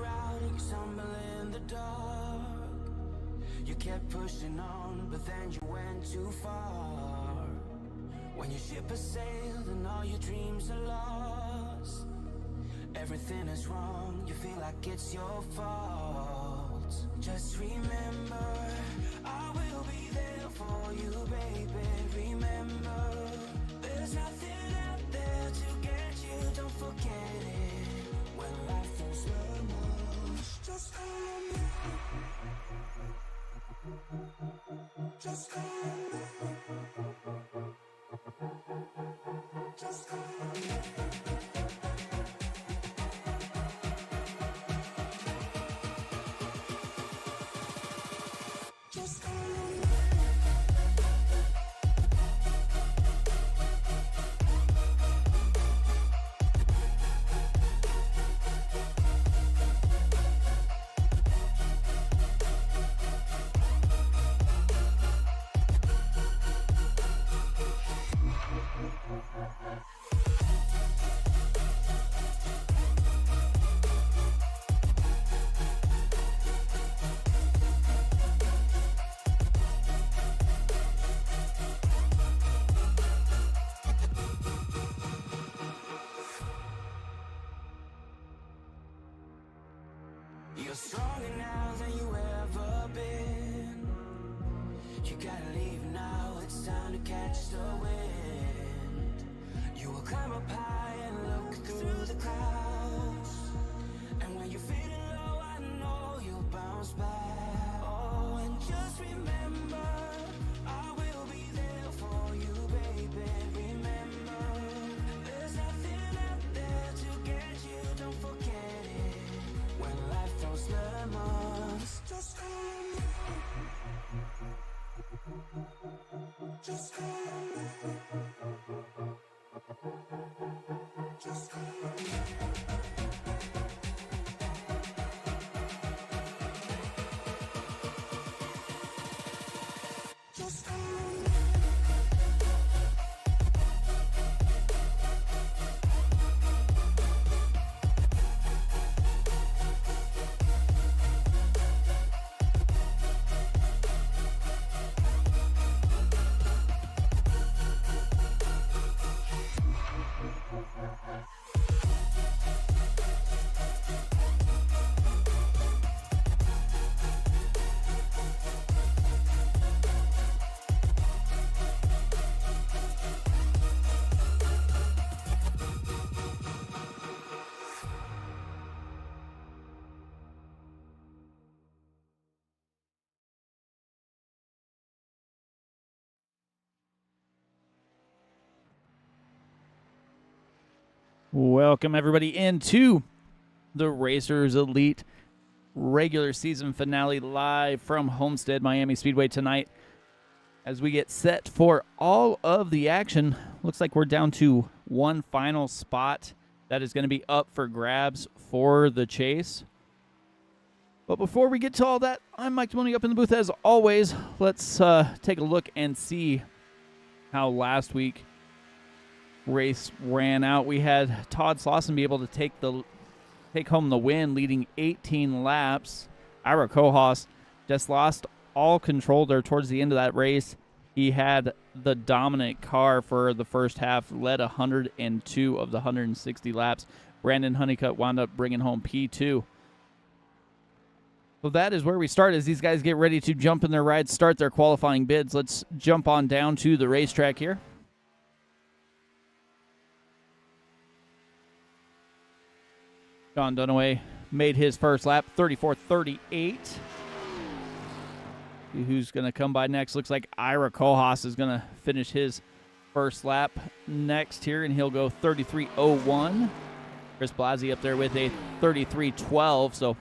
out and you stumble in the dark. You kept pushing on, but then you went too far. When your ship has sailed and all your dreams are lost, everything is wrong, you feel like it's your fault. Just remember, I will be there for you, baby. Remember, there's nothing out there to get you, don't forget it. When life feels lemons, just call me. Just call me. Just call me. Just call me. You're stronger now than you ever been. You gotta leave now, it's time to catch the wind. You will climb up high and look through the clouds. And when you're feeling low, I know you'll bounce back. Oh, and just remember, I will be there for you, baby. Remember, there's nothing out there to get you, don't forget it. When life throws lemons, just call me. Just call me. Just call me. Just call me. Welcome, everybody, into the Racers Elite regular season finale live from Homestead, Miami Speedway tonight. As we get set for all of the action, looks like we're down to one final spot that is going to be up for grabs for the chase. But before we get to all that, I'm Mike Demoney up in the booth as always. Let's take a look and see how last week race ran out. We had Todd Slauson be able to take home the win, leading 18 laps. Ira Kohaus just lost all control there towards the end of that race. He had the dominant car for the first half, led 102 of the 160 laps. Brandon Honeycutt wound up bringing home P2. So that is where we start as these guys get ready to jump in their rides, start their qualifying bids. Let's jump on down to the racetrack here. John Dunaway made his first lap, 34.38. Who's going to come by next? Looks like Ira Kohaus is going to finish his first lap next here, and he'll go 33.01. Chris Blasi up there with a 33.12. So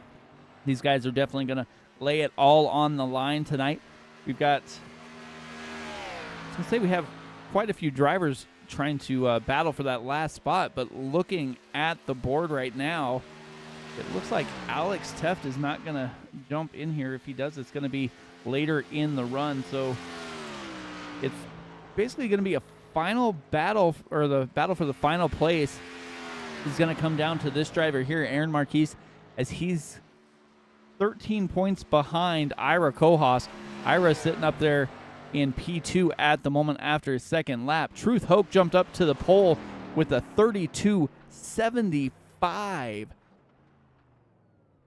these guys are definitely going to lay it all on the line tonight. We've got, I was going to say we have quite a few drivers trying to battle for that last spot, but looking at the board right now, it looks like Alex Teft is not going to jump in here. If he does, it's going to be later in the run. So it's basically going to be a final battle, or the battle for the final place is going to come down to this driver here, Aaron Marquise as he's 13 points behind Ira Kohaus. Ira sitting up there in P2 at the moment after his second lap. Truth Hope jumped up to the pole with a 32.75.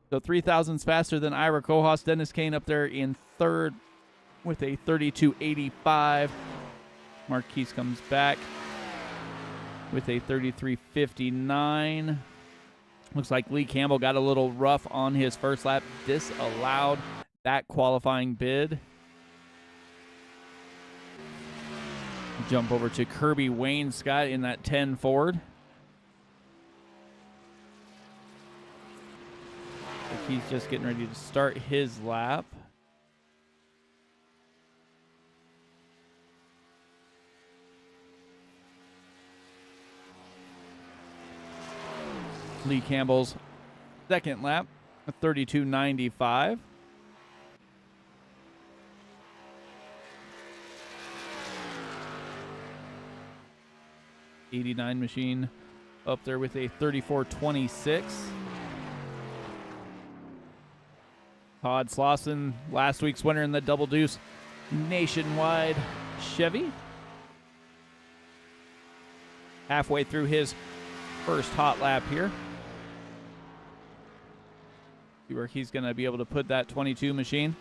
So 3,000s faster than Ira Kohaus. Dennis Kane up there in third with a 32.85. Marquise comes back with a 33.59. Looks like Lee Campbell got a little rough on his first lap, disallowed that qualifying bid. Jump over to Kirby Wayne Scott in that 10 Ford. He's just getting ready to start his lap. Lee Campbell's second lap, a 32.95. '89 machine up there with a 34.26. Todd Slauson, last week's winner in the Double Deuce Nationwide Chevy. Halfway through his first hot lap here. See where he's going to be able to put that 22 machine.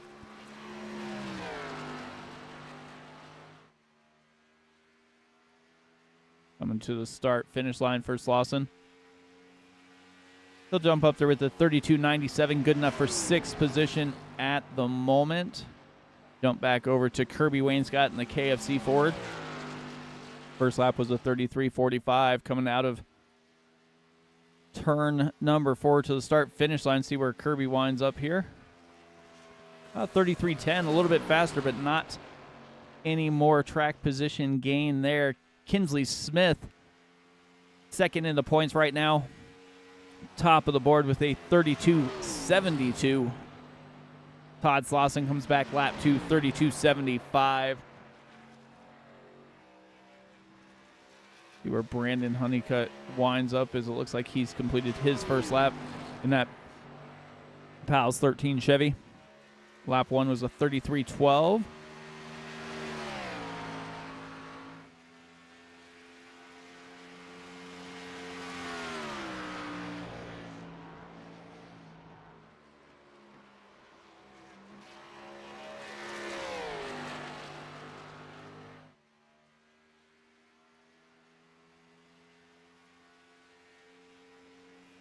Coming to the start finish line for Slauson. He'll jump up there with the 32.97, good enough for sixth position at the moment. Jump back over to Kirby Wainscott in the KFC Ford. First lap was a 33.45 coming out of turn number 4 to the start finish line. See where Kirby winds up here. 33.10, a little bit faster, but not any more track position gain there. Kinsley Smith, second in the points right now. Top of the board with a 32.72. Todd Slauson comes back lap 2, 32.75. See where Brandon Honeycutt winds up as it looks like he's completed his first lap in that Pals 13 Chevy. Lap 1 was a 33.12.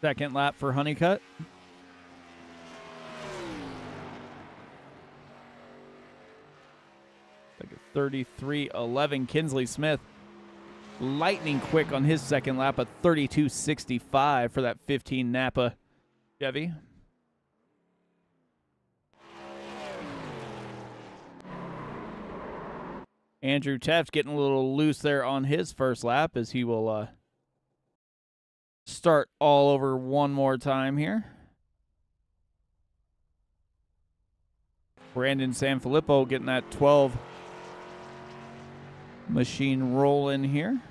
Second lap for Honeycutt. Like a 33.11. Kinsley Smith, lightning quick on his second lap, a 32.65 for that 15 Napa Chevy. Andrew Teft getting a little loose there on his first lap as he will start all over one more time here. Brandon Sanfilippo getting that 12 machine rolling here.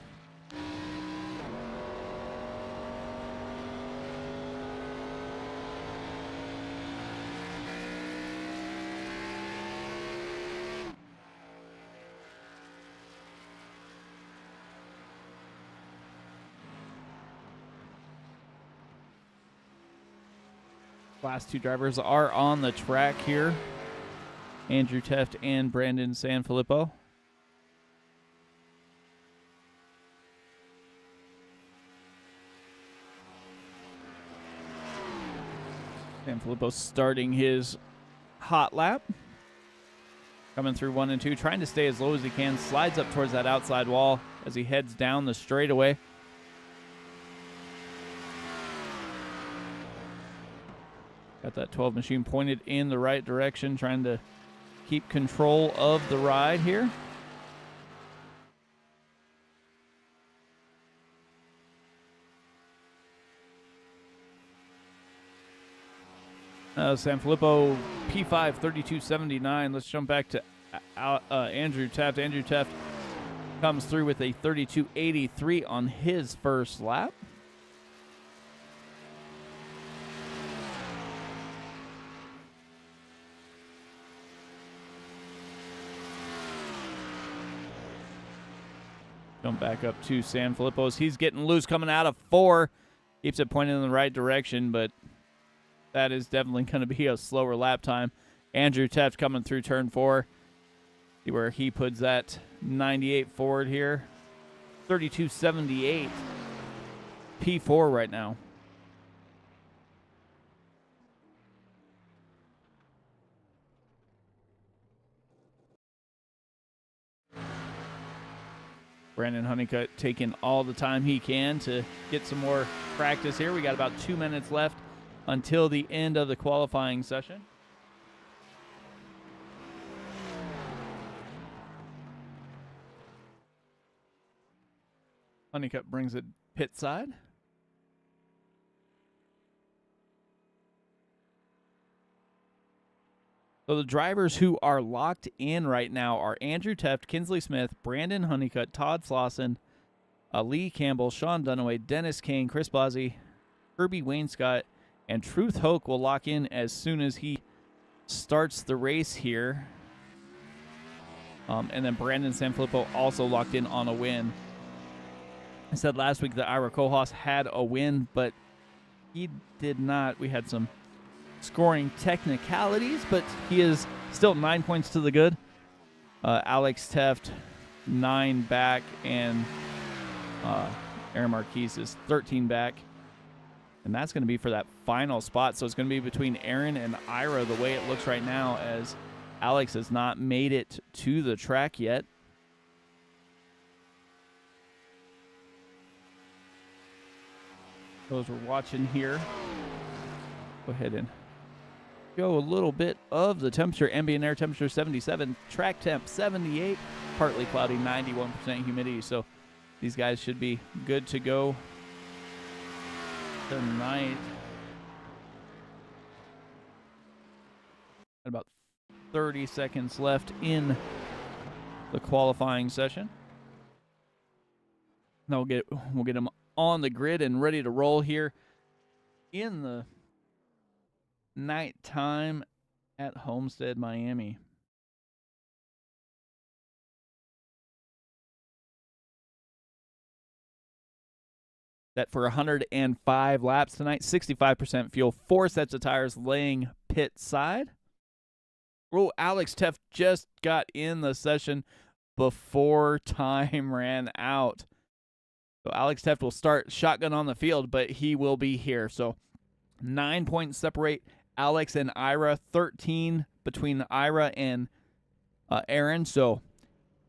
Last two drivers are on the track here. Andrew Teft and Brandon Sanfilippo. Sanfilippo starting his hot lap. Coming through 1 and 2, trying to stay as low as he can. Slides up towards that outside wall as he heads down the straightaway. Got that 12 machine pointed in the right direction, trying to keep control of the ride here. Sanfilippo P5 32.79. Let's jump back to Andrew Teft. Andrew Teft comes through with a 32.83 on his first lap. Jump back up to Sanfilippo's. He's getting loose coming out of 4. Keeps it pointing in the right direction, but that is definitely going to be a slower lap time. Andrew Teft coming through turn 4. See where he puts that 98 forward here. 32.78. P4 right now. Brandon Honeycutt taking all the time he can to get some more practice here. We got about 2 minutes left until the end of the qualifying session. Honeycutt brings it pit side. So the drivers who are locked in right now are Andrew Teft, Kinsley Smith, Brandon Honeycutt, Todd Slauson, Lee Campbell, Sean Dunaway, Dennis Kane, Chris Blasey, Kirby Wainscott, and Truth Hoke will lock in as soon as he starts the race here. And then Brandon Sanfilippo also locked in on a win. I said last week that Ira Kohlhaas had a win, but he did not. We had some scoring technicalities, but he is still 9 points to the good. Alex Teft 9 back, and Aaron Marquise is 13 back, and that's going to be for that final spot. So it's going to be between Aaron and Ira the way it looks right now, as Alex has not made it to the track yet. Those we're watching here, go ahead and go a little bit of the temperature. Ambient air temperature 77, track temp 78, partly cloudy, 91% humidity. So these guys should be good to go tonight. About 30 seconds left in the qualifying session. Now we'll get them on the grid and ready to roll here in the nighttime at Homestead, Miami. Set for 105 laps tonight, 65% fuel, 4 sets of tires laying pit side. Oh, Alex Teft just got in the session before time ran out. So Alex Teft will start shotgun on the field, but he will be here. So 9 points separate Alex and Ira, 13 between Ira and Aaron. So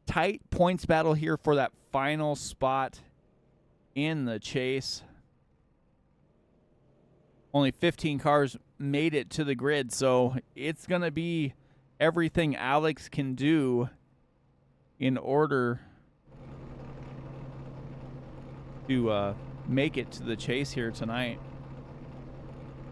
tight points battle here for that final spot in the chase. Only 15 cars made it to the grid, so it's going to be everything Alex can do in order to make it to the chase here tonight.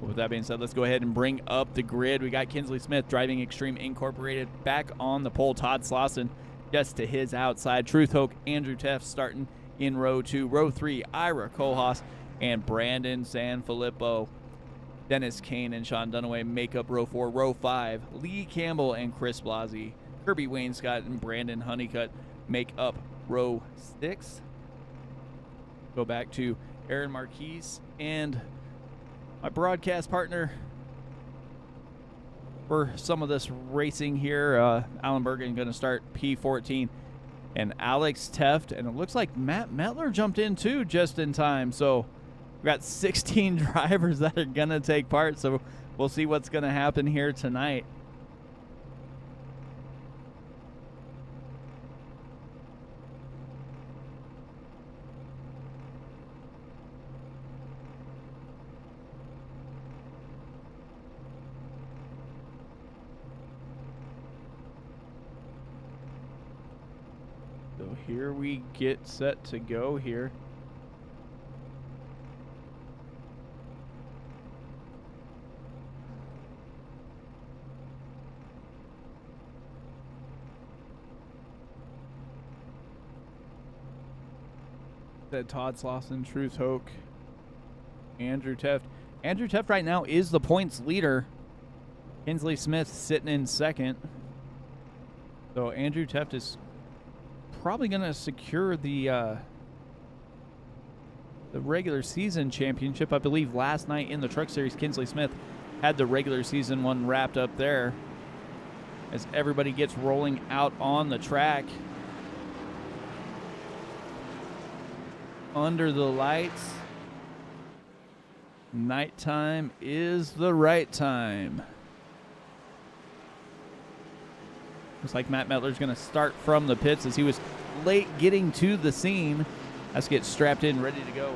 With that being said, let's go ahead and bring up the grid. We got Kinsley Smith driving Extreme Incorporated back on the pole. Todd Slauson just to his outside. Truth Hoke, Andrew Teft starting in row 2. Row 3, Ira Kohlhaas and Brandon Sanfilippo. Dennis Kane and Sean Dunaway make up row 4. Row 5, Lee Campbell and Chris Blasey. Kirby Wainscott and Brandon Honeycutt make up row 6. Go back to Aaron Marquise and my broadcast partner for some of this racing here, Alan Bergen, going to start P14. And Alex Teft, and it looks like Matt Metler jumped in too just in time. So we've got 16 drivers that are going to take part. So we'll see what's going to happen here tonight. So here we get set to go here. Said Todd Slauson, Truth Hoke, Andrew Teft. Andrew Teft right now is the points leader. Kinsley Smith sitting in second. So Andrew Teft is probably going to secure the regular season championship. I believe last night in the Truck Series, Kinsley Smith had the regular season one wrapped up there as everybody gets rolling out on the track. Under the lights, nighttime is the right time. Looks like Matt Mettler's going to start from the pits as he was late getting to the scene. Let's get strapped in, ready to go.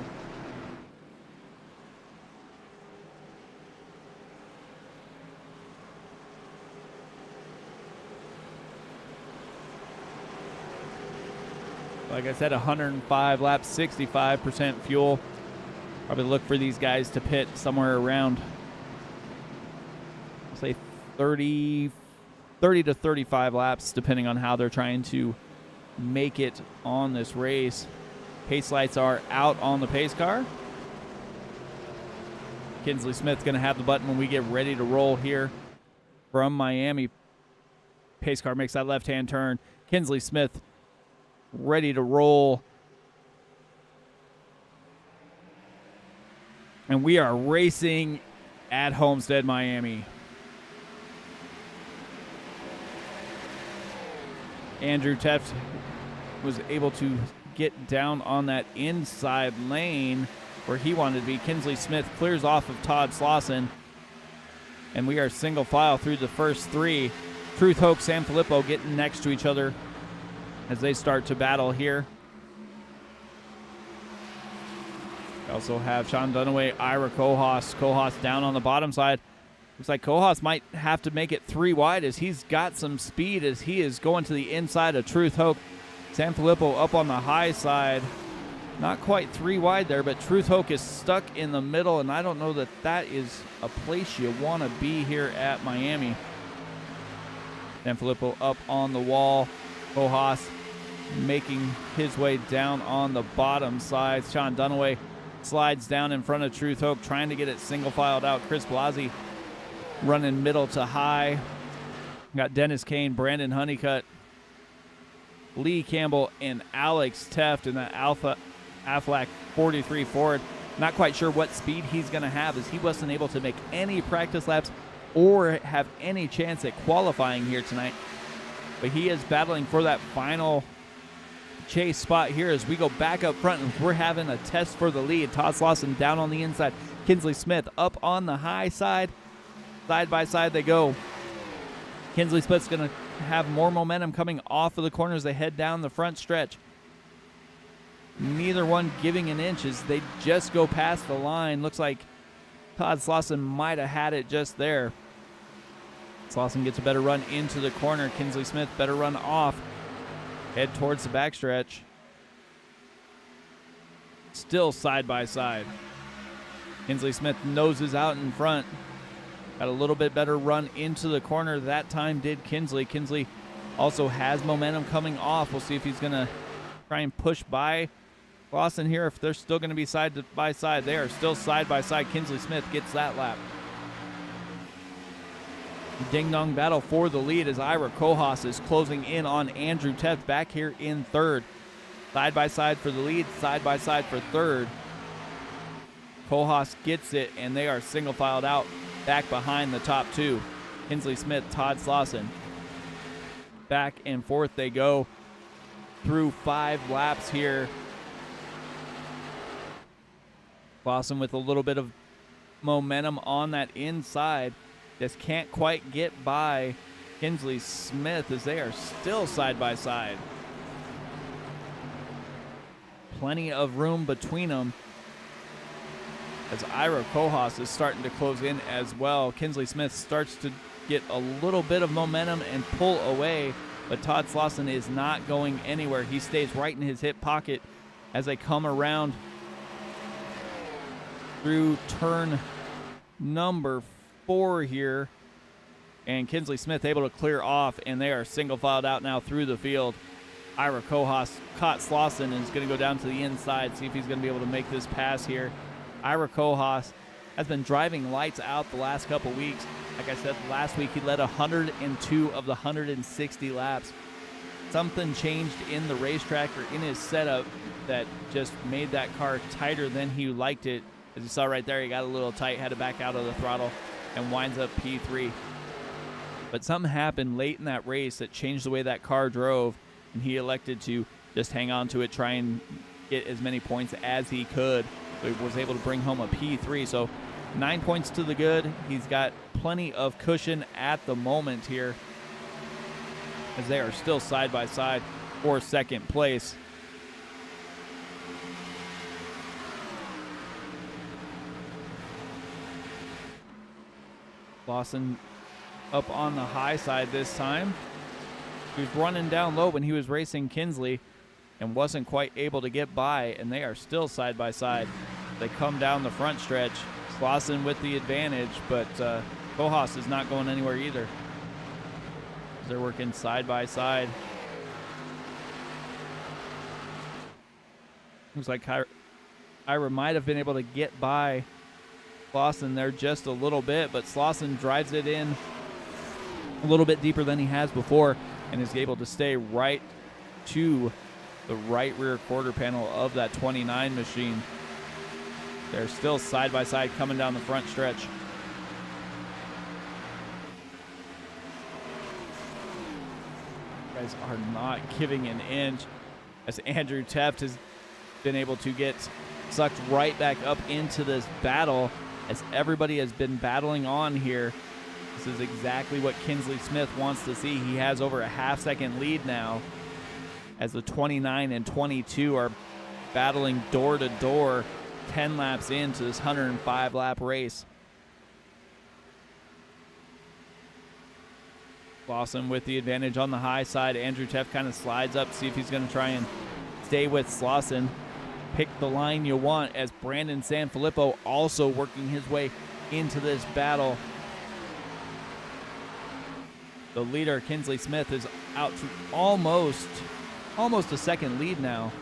Like I said, 105 laps, 65% fuel. Probably look for these guys to pit somewhere around, I'll say 30 to 35 laps, depending on how they're trying to make it on this race. Pace lights are out on the pace car. Kinsley Smith's going to have the button when we get ready to roll here from Miami. Pace car makes that left-hand turn. Kinsley Smith ready to roll. And we are racing at Homestead, Miami. Andrew Teft was able to get down on that inside lane where he wanted to be. Kinsley Smith clears off of Todd Slauson. And we are single file through the first three. Truth Hoke, San Filippo getting next to each other as they start to battle here. We also have Sean Dunaway, Ira Kohaas. Kohaas down on the bottom side. Looks like Kohaas might have to make it 3 wide as he's got some speed as he is going to the inside of Truth Hoke. San Filippo up on the high side. Not quite 3 wide there, but Truth Hoke is stuck in the middle, and I don't know that that is a place you want to be here at Miami. San Filippo up on the wall. Kohaas making his way down on the bottom side. Sean Dunaway slides down in front of Truth Hoke, trying to get it single filed out. Chris Blasi running middle to high. Got Dennis Kane, Brandon Honeycutt, Lee Campbell, and Alex Teft in that Aflac 43 Ford. Not quite sure what speed he's going to have as he wasn't able to make any practice laps or have any chance at qualifying here tonight. But he is battling for that final chase spot here as we go back up front and we're having a test for the lead. Todd Slauson down on the inside. Kinsley Smith up on the high side. Side by side they go. Kinsley Smith's going to have more momentum coming off of the corners. They head down the front stretch. Neither one giving an inch as they just go past the line. Looks like Todd Slauson might have had it just there. Slauson gets a better run into the corner. Kinsley Smith better run off. Head towards the backstretch. Still side by side. Kinsley Smith noses out in front. Got a little bit better run into the corner. That time did Kinsley. Kinsley also has momentum coming off. We'll see if he's going to try and push by Slauson here. If they're still going to be side by side, they are still side by side. Kinsley Smith gets that lap. Ding-dong battle for the lead as Ira Kohaas is closing in on Andrew Teft back here in third. Side by side for the lead, side by side for third. Kohaas gets it, and they are single filed out back behind the top two. Kinsley Smith, Todd Slauson. Back and forth they go through 5 laps here. Slauson with a little bit of momentum on that inside. Just can't quite get by Kinsley Smith as they are still side by side. Plenty of room between them as Ira Kohaas is starting to close in as well. Kinsley Smith starts to get a little bit of momentum and pull away, but Todd Slauson is not going anywhere. He stays right in his hip pocket as they come around through turn number 4 here, and Kinsley Smith able to clear off, and they are single filed out now through the field. Ira Kohaas caught Slauson and is going to go down to the inside, see if he's going to be able to make this pass here. Ira Kohaas has been driving lights out the last couple weeks. Like I said, last week he led 102 of the 160 laps. something changed in the racetrack or in his setup that just made that car tighter than he liked it. As you saw right there, he got a little tight, had to back out of the throttle, and winds up P3. But something happened late in that race that changed the way that car drove, and he elected to just hang on to it, try and get as many points as he could. So he was able to bring home a P3. So 9 points to the good. He's got plenty of cushion at the moment here, as they are still side by side for second place. Lawson up on the high side this time. He was running down low when he was racing Kinsley and wasn't quite able to get by, and they are still side by side. They come down the front stretch. Lawson with the advantage, but Kohaas is not going anywhere either. They're working side by side. Looks like Ira might have been able to get by Slauson there just a little bit, but Slauson drives it in a little bit deeper than he has before and is able to stay right to the right rear quarter panel of that 29 machine. They're still side by side coming down the front stretch. Guys are not giving an inch, as Andrew Teft has been able to get sucked right back up into this battle, as everybody has been battling on here. This is exactly what Kinsley Smith wants to see. He has over a half-second lead now, as the 29 and 22 are battling door to door 10 laps into this 105-lap race. Lawson with the advantage on the high side. Andrew Teft kind of slides up, see if he's going to try and stay with Slauson. Pick the line you want, as Brandon Sanfilippo also working his way into this battle. The leader, Kinsley Smith, is out to almost a second lead now,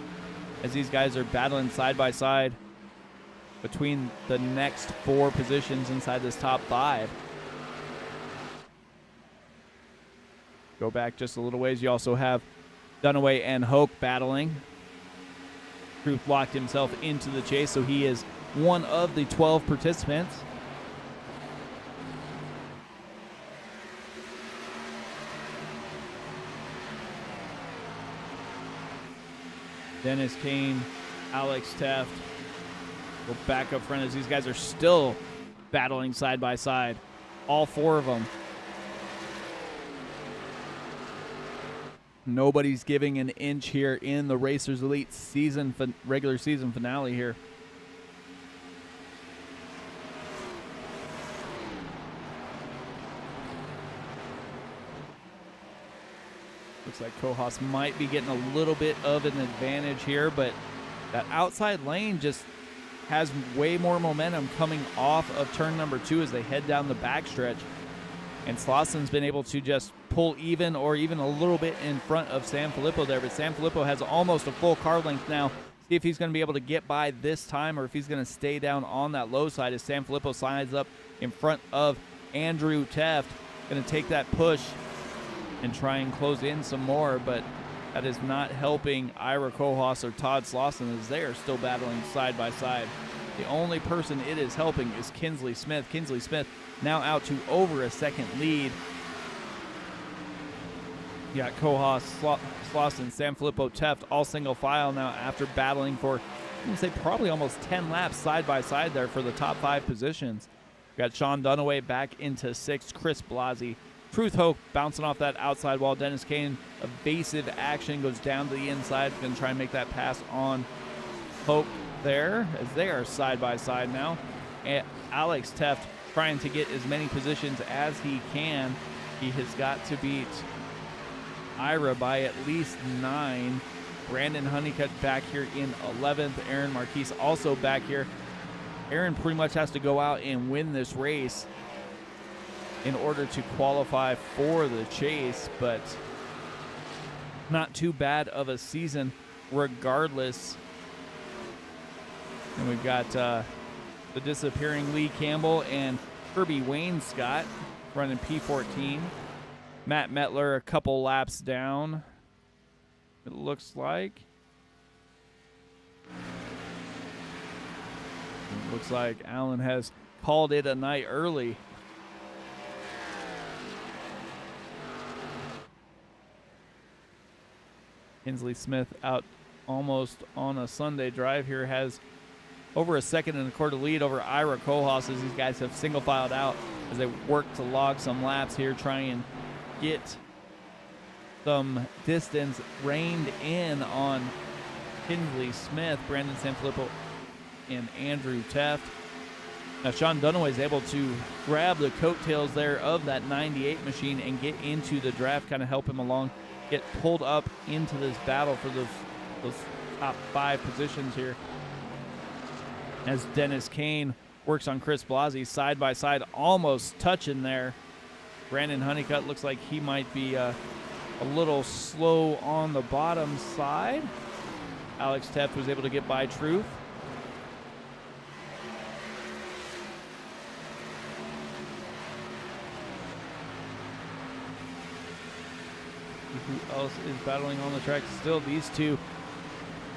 as these guys are battling side by side between the next 4 positions inside this top 5. Go back just a little ways. You also have Dunaway and Hoke battling. Truth locked himself into the chase, so he is one of the 12 participants. Dennis Kane, Alex Teft go back up front, as these guys are still battling side by side. All 4 of them. Nobody's giving an inch here in the Racers Elite regular season finale here. Looks like Kohaas might be getting a little bit of an advantage here, but that outside lane just has way more momentum coming off of turn number 2 as they head down the backstretch. And Slauson's been able to just pull even or even a little bit in front of Sanfilippo there, but Sanfilippo has almost a full car length now. See if he's going to be able to get by this time, or if he's going to stay down on that low side as Sanfilippo slides up in front of Andrew Teft. Going to take that push and try and close in some more, but that is not helping Ira Kohaas or Todd Slauson, as they are still battling side by side. The only person it is helping is Kinsley Smith. Kinsley Smith now out to over a second lead. You got Kohaas, Slauson, Sanfilippo, Teft all single file now after battling for, I'm going to say, probably almost 10 laps side by side there for the top 5 positions. You got Sean Dunaway back into 6th, Chris Blasi. Truth Hope bouncing off that outside wall. Dennis Kane, evasive action, goes down to the inside. Going to try and make that pass on Hope there, as they are side by side now. And Alex Teft trying to get as many positions as he can. He has got to beat Ira by at least 9. Brandon Honeycutt back here in 11th. Aaron Marquise also back here. Aaron pretty much has to go out and win this race in order to qualify for the chase, but not too bad of a season regardless. And we've got the disappearing Lee Campbell and Kirby Wayne Scott running P14. Matt Metler a couple laps down. it looks like. It looks like Allen has called it a night early. Kinsley Smith out almost on a Sunday drive here, has over a 2.25 lead over Ira Kohlhaas as these guys have single filed out as they work to log some laps here, try and get some distance reined in on Kinsley Smith, Brandon Sanfilippo, and Andrew Teft. Now Sean Dunaway is able to grab the coattails there of that 98 machine and get into the draft, kind of help him along, get pulled up into this battle for those top 5 positions here. As Dennis Kane works on Chris Blasi side by side, almost touching there. Brandon Honeycutt looks like he might be a little slow on the bottom side. Alex Teft was able to get by Truth. Who else is battling on the track? Still these two,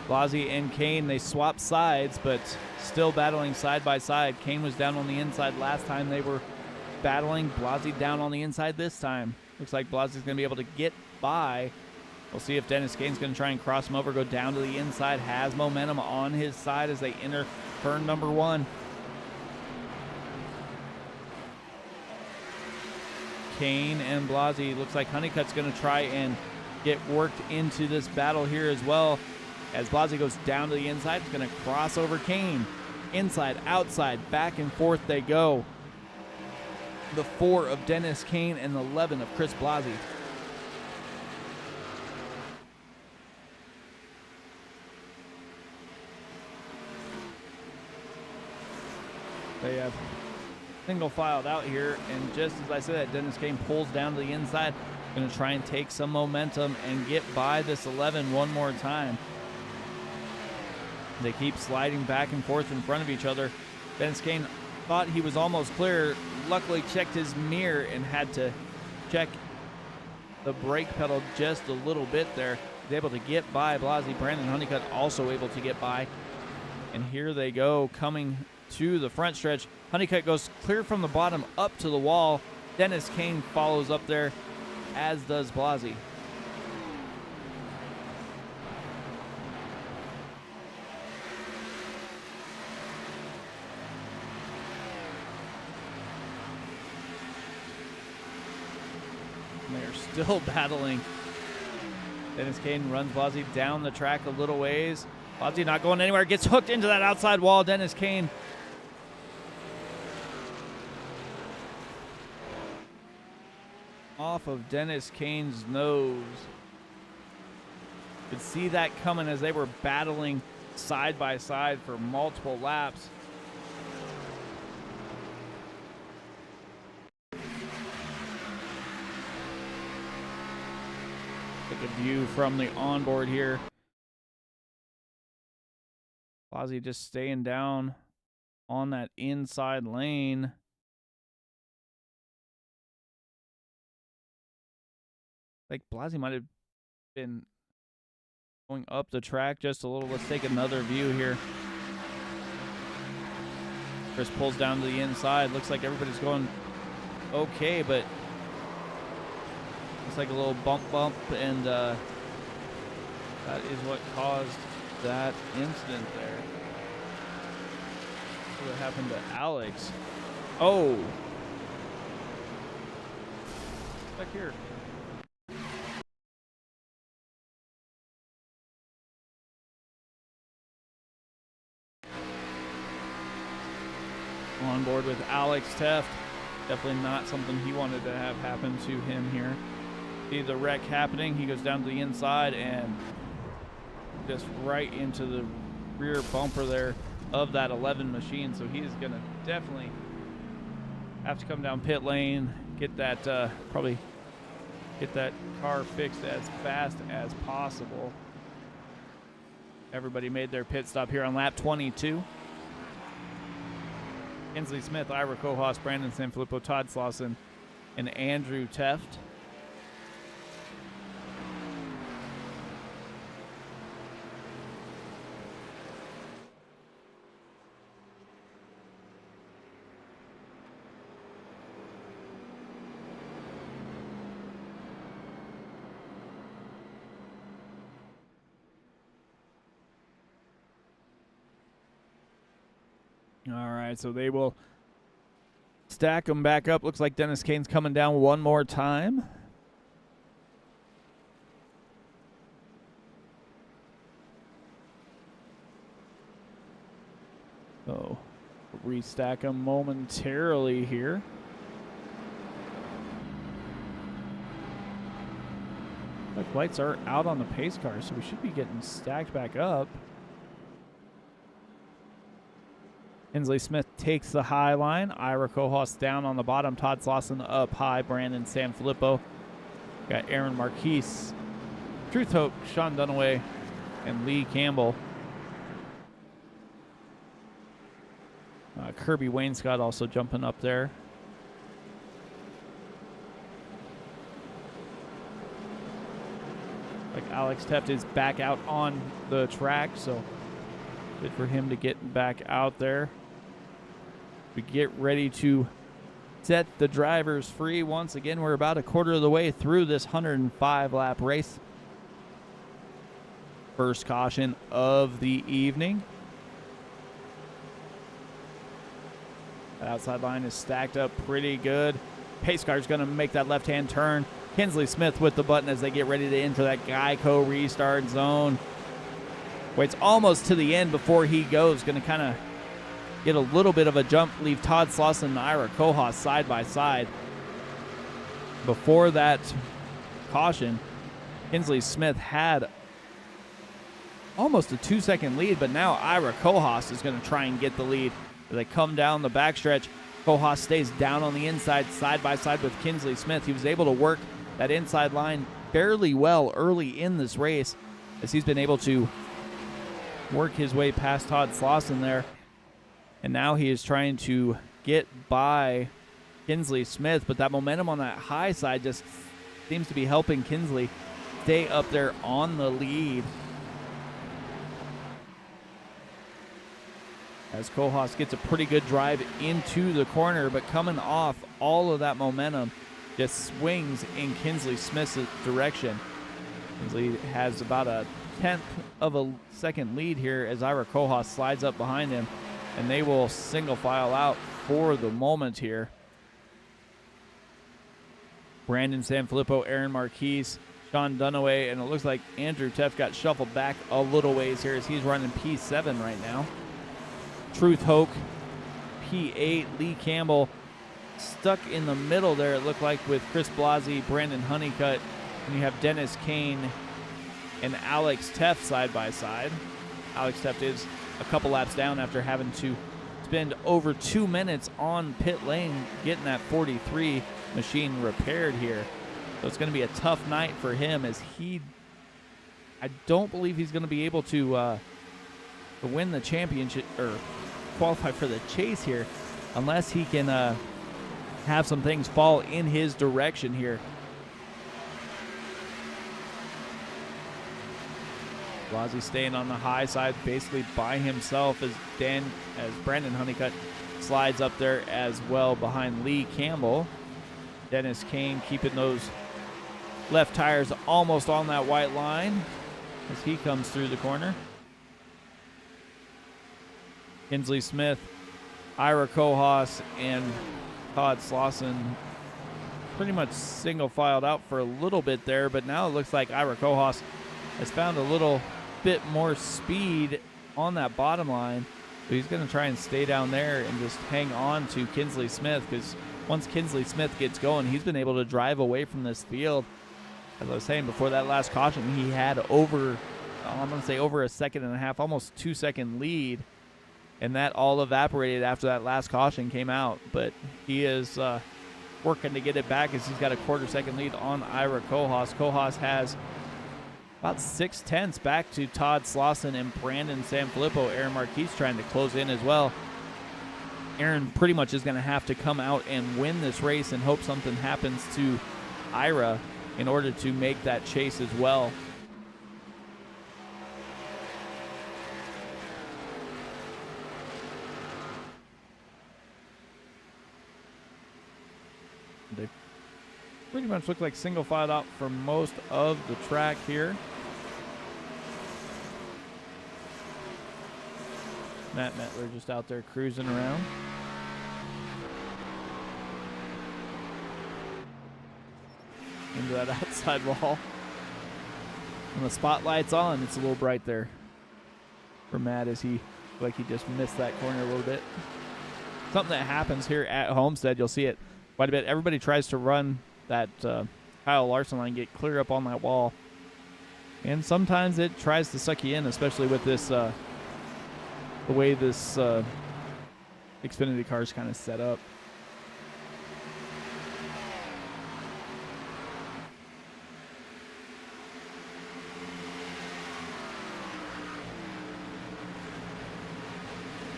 Blasi and Kane, they swapped sides, but still battling side by side. Kane was down on the inside last time they were battling. Blasi down on the inside this time. Looks like Blasi's going to be able to get by. We'll see if Dennis Kane's going to try and cross him over, go down to the inside. Has momentum on his side as they enter turn number 1. Kane and Blasi. Looks like Honeycutt's going to try and get worked into this battle here as well. As Blasi goes down to the inside, it's going to cross over Kane. Inside, outside, back and forth they go. The 4 of Dennis Kane and the 11 of Chris Blasi. They have single filed out here, and just as I said, Dennis Kane pulls down to the inside, going to try and take some momentum and get by this 11 one more time. They keep sliding back and forth in front of each other. Dennis Kane thought he was almost clear, luckily checked his mirror and had to check the brake pedal just a little bit there. He's able to get by Blasi. Brandon Honeycutt also able to get by. And here they go, coming to the front stretch. Honeycutt goes clear from the bottom up to the wall. Dennis Kane follows up there, as does Blasi. And they are still battling. Dennis Kane runs Blasi down the track a little ways. Blasi not going anywhere, gets hooked into that outside wall. Dennis Kane off of Dennis Kane's nose. Could see that coming as they were battling side by side for multiple laps. Take a view from the onboard here. Blasi just staying down on that inside lane. Like Blasi might have been going up the track just a little. Let's take another view here. Chris pulls down to the inside. Looks like everybody's going okay, but looks like a little bump, and that is what caused that incident there. What happened to Alex? Oh! Back here. On board with Alex Teft. Definitely not something he wanted to have happen to him here. See the wreck happening. He goes down to the inside and just right into the rear bumper there of that 11 machine. So he's going to definitely have to come down pit lane, get that, probably get that car fixed as fast as possible. Everybody made their pit stop here on lap 22. Kinsley Smith, Ira Kohlhaas, Brandon Sanfilippo, Todd Slauson, and Andrew Teft. All right, so they will stack them back up. Looks like Dennis Kane's coming down one more time. So restack them momentarily here. Like lights are out on the pace car, so we should be getting stacked back up. Kinsley Smith takes the high line. Ira Kohos down on the bottom. Todd Slauson up high. Brandon Sanfilippo. Got Aaron Marquise, Truth Hope, Sean Dunaway, and Lee Campbell. Kirby Wainscott also jumping up there. Like Alex Teft is back out on the track, so good for him to get back out there. We get ready to set the drivers free. Once again, we're about a quarter of the way through this 105-lap race. First caution of the evening. That outside line is stacked up pretty good. Pace car's going to make that left-hand turn. Kinsley Smith with the button as they get ready to enter that Geico restart zone. Waits almost to the end before he goes. Going to kind of get a little bit of a jump, leave Todd Slauson and Ira Kohos side by side. Before that caution, Kinsley Smith had almost a 2-second lead, but now Ira Kohos is going to try and get the lead. As they come down the backstretch, Kohos stays down on the inside, side by side with Kinsley Smith. He was able to work that inside line fairly well early in this race, as he's been able to work his way past Todd Slauson there. And now he is trying to get by Kinsley Smith, but that momentum on that high side just seems to be helping Kinsley stay up there on the lead. As Kohos gets a pretty good drive into the corner, but coming off all of that momentum just swings in Kinsley Smith's direction. Kinsley has about a 1/10 of a second lead here as Ira Kohos slides up behind him, and they will single file out for the moment here. Brandon Sanfilippo, Aaron Marquise, Sean Dunaway, and it looks like Andrew Teff got shuffled back a little ways here as he's running P7 right now. Truth Hoke, P8, Lee Campbell stuck in the middle there, it looked like, with Chris Blasi, Brandon Honeycutt, and you have Dennis Kane and Alex Teff side by side. Alex Teff is a couple laps down after having to spend over 2 minutes on pit lane getting that 43 machine repaired here. So it's going to be a tough night for him, as I don't believe he's going to be able to win the championship or qualify for the chase here unless he can have some things fall in his direction here. Blasi staying on the high side basically by himself as Brandon Honeycutt slides up there as well behind Lee Campbell. Dennis Kane keeping those left tires almost on that white line as he comes through the corner. Kinsley Smith, Ira Kohos, and Todd Slauson pretty much single filed out for a little bit there, but now it looks like Ira Kohos has found a little bit more speed on that bottom line. So he's going to try and stay down there and just hang on to Kinsley Smith, because once Kinsley Smith gets going, he's been able to drive away from this field. As I was saying before that last caution, he had over a 1.5 seconds, almost 2-second lead. And that all evaporated after that last caution came out. But he is working to get it back as he's got a 1/4 second lead on Ira Kohos. Kohos has about 6/10 back to Todd Slauson and Brandon Sanfilippo. Aaron Marquise trying to close in as well. Aaron pretty much is going to have to come out and win this race and hope something happens to Ira in order to make that chase as well. They pretty much look like single filed out for most of the track here. Matt Metler just out there cruising around. Into that outside wall. When the spotlight's on, it's a little bright there for Matt as he just missed that corner a little bit. Something that happens here at Homestead, you'll see it quite a bit. Everybody tries to run that Kyle Larson line, get clear up on that wall. And sometimes it tries to suck you in, especially with this, the way this Xfinity car is kind of set up.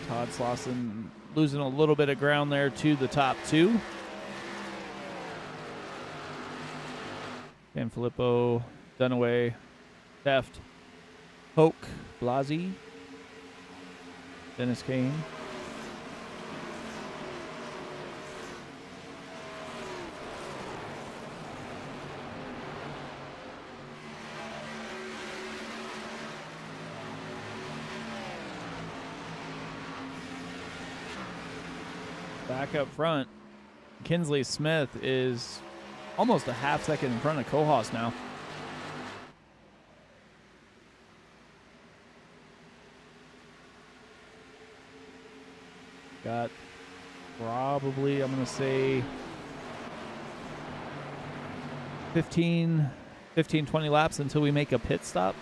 Todd Slauson losing a little bit of ground there to the top two. And Filippo, Dunaway, Theft, Hoke, Blasi, Dennis Kane. Back up front, Kinsley Smith is almost a half second in front of Kohaas now. Got probably, I'm going to say 15, 20 laps until we make a pit stop,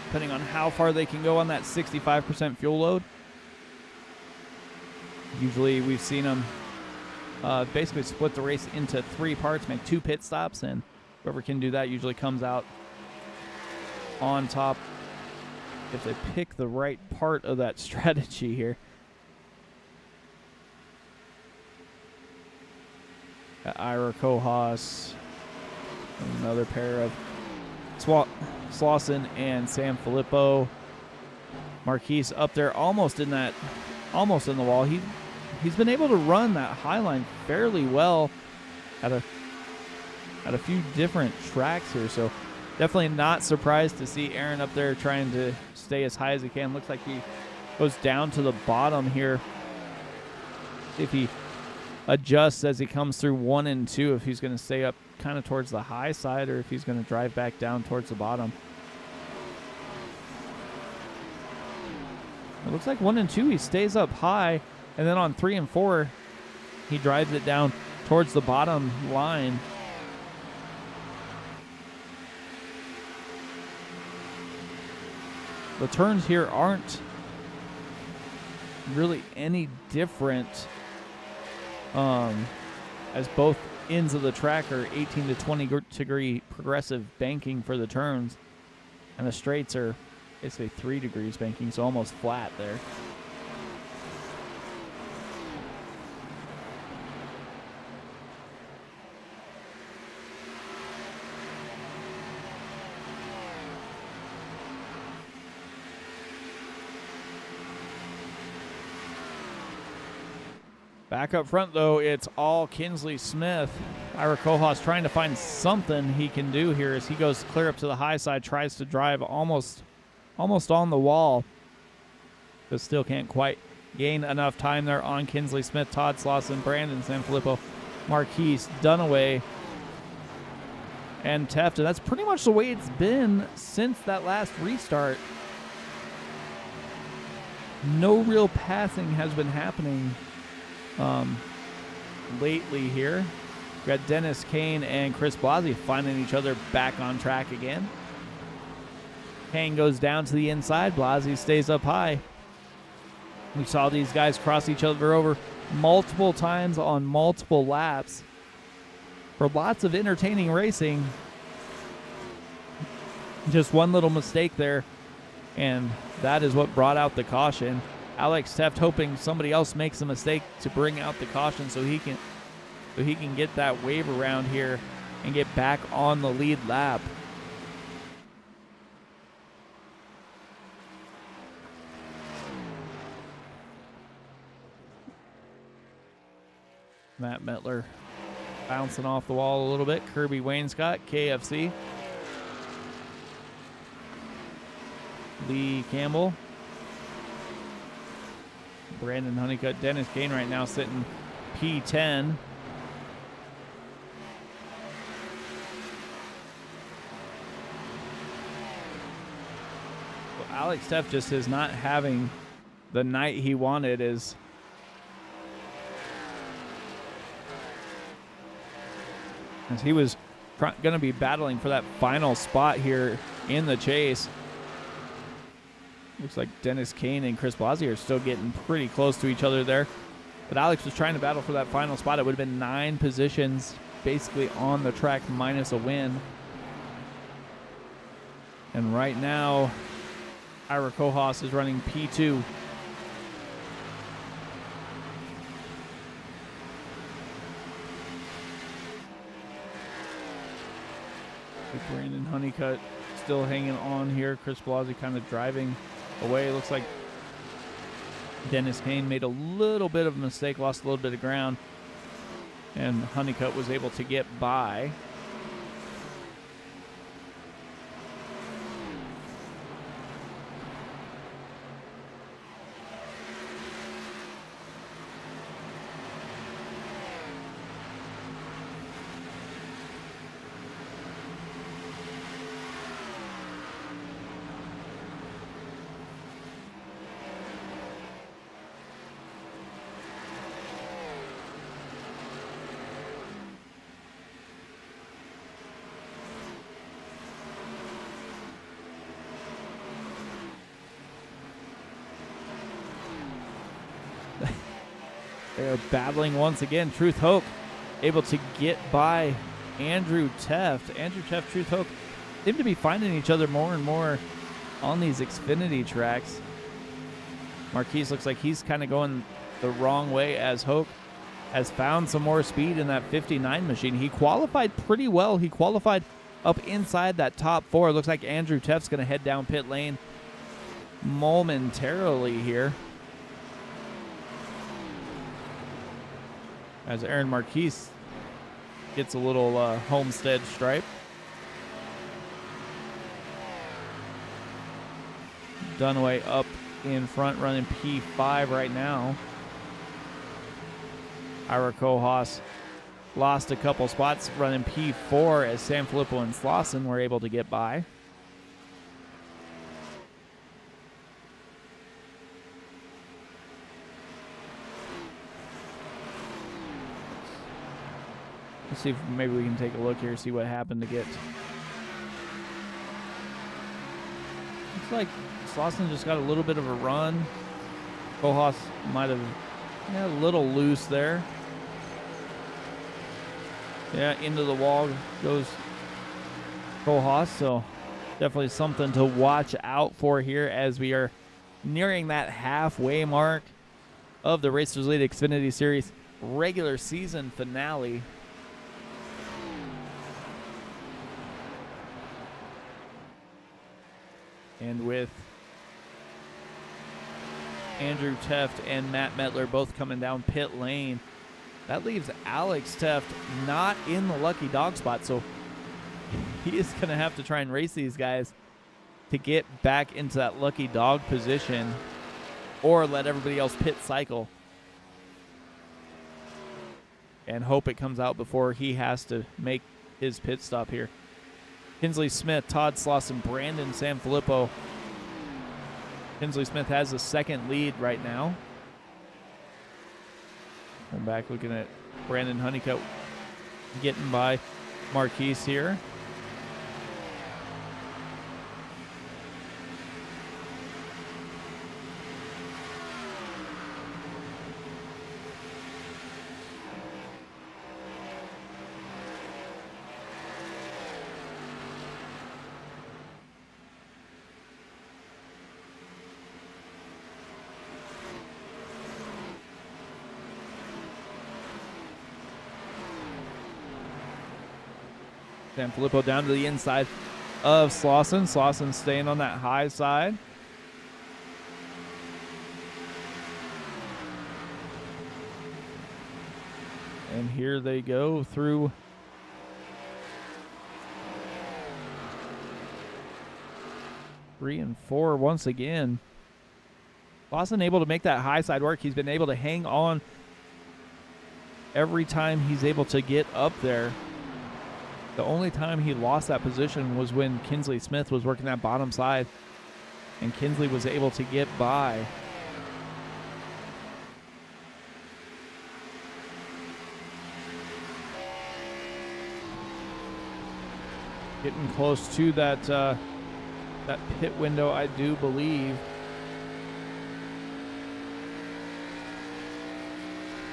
depending on how far they can go on that 65% fuel load. Usually we've seen them basically split the race into 3 parts, make 2 pit stops, and whoever can do that usually comes out on top if they pick the right part of that strategy here. Got Ira Kohaas, another pair of Slauson and Sam Filippo. Marquise up there almost in the wall. He's been able to run that high line fairly well at a few different tracks here, so definitely not surprised to see Aaron up there trying to stay as high as he can. Looks like he goes down to the bottom here. See if he adjusts as he comes through 1 and 2, if he's going to stay up kind of towards the high side or if he's going to drive back down towards the bottom. It looks like 1 and 2 he stays up high, and then on 3 and 4 he drives it down towards the bottom line. The turns here aren't really any different, as both ends of the track are 18 to 20 degree progressive banking for the turns, and the straights are basically 3 degrees banking, so almost flat there. Back up front, though, it's all Kinsley Smith. Ira Kohaas trying to find something he can do here as he goes clear up to the high side, tries to drive almost on the wall, but still can't quite gain enough time there on Kinsley Smith. Todd Slauson, Brandon Sanfilippo, Marquise, Dunaway, and Teft. And that's pretty much the way it's been since that last restart. No real passing has been happening lately here. We got Dennis Kane and Chris Blasi finding each other back on track again. Kane goes down to the inside. Blasi stays up high. We saw these guys cross each other over multiple times on multiple laps for lots of entertaining racing. Just one little mistake there, and that is what brought out the caution. Alex Teft hoping somebody else makes a mistake to bring out the caution so he can get that wave around here and get back on the lead lap. Matt Metler bouncing off the wall a little bit. Kirby Wainscott, KFC. Lee Campbell. Brandon Honeycutt. Dennis Kane right now sitting P10. Well, Alex Teff just is not having the night he wanted. As he was going to be battling for that final spot here in the chase. Looks like Dennis Kane and Chris Blasi are still getting pretty close to each other there. But Alex was trying to battle for that final spot. It would have been 9 positions basically on the track minus a win. And right now, Ira Kohaas is running P2. Brandon Honeycutt still hanging on here. Chris Blasi kind of driving away. Looks like Dennis Kane made a little bit of a mistake, lost a little bit of ground, and Honeycutt was able to get by. They are battling once again. Truth Hoke able to get by Andrew Teft. Andrew Teft, Truth Hoke seem to be finding each other more and more on these Xfinity tracks. Marquise looks like he's kind of going the wrong way, as Hoke has found some more speed in that 59 machine. He qualified pretty well. He qualified up inside that top 4. Looks like Andrew Teft's going to head down pit lane momentarily here, as Aaron Marquise gets a little Homestead stripe. Dunaway up in front running P5 right now. Ira Kohaas lost a couple spots running P4 as Sam Filippo and Slauson were able to get by. Let's see if maybe we can take a look here, see what happened to get. Looks like Slauson just got a little bit of a run. Kohaas might have a little loose there. Yeah, into the wall goes Kohaas, so definitely something to watch out for here as we are nearing that halfway mark of the Racers Elite Xfinity Series regular season finale. And with Andrew Teft and Matt Mettler both coming down pit lane, that leaves Alex Teft not in the lucky dog spot. So he is going to have to try and race these guys to get back into that lucky dog position, or let everybody else pit cycle and hope it comes out before he has to make his pit stop here. Kinsley Smith, Todd Slauson, Brandon Sanfilippo. Kinsley Smith has the second lead right now. I'm back looking at Brandon Honeycutt getting by Marquise here. Sanfilippo down to the inside of Slauson. Slauson staying on that high side. And here they go through three and four once again. Lawson able to make that high side work. He's been able to hang on every time he's able to get up there. The only time he lost that position was when Kinsley Smith was working that bottom side, and Kinsley was able to get by. Getting close to that that pit window, I do believe.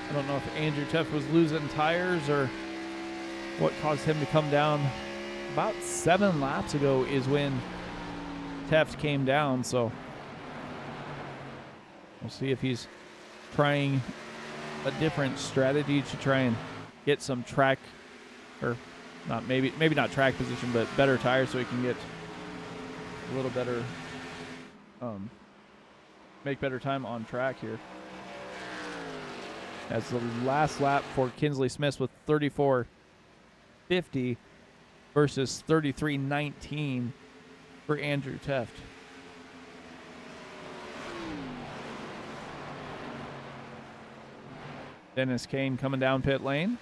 I don't know if Andrew Tuft was losing tires or what caused him to come down. About 7 laps ago is when Tuft came down, so we'll see if he's trying a different strategy to try and get some track, or not, maybe not track position, but better tires so he can get a little better, make better time on track here. As the last lap for Kinsley Smith with 34.50 versus 33.19 for Andrew Tuft. Dennis Kane coming down pit lane.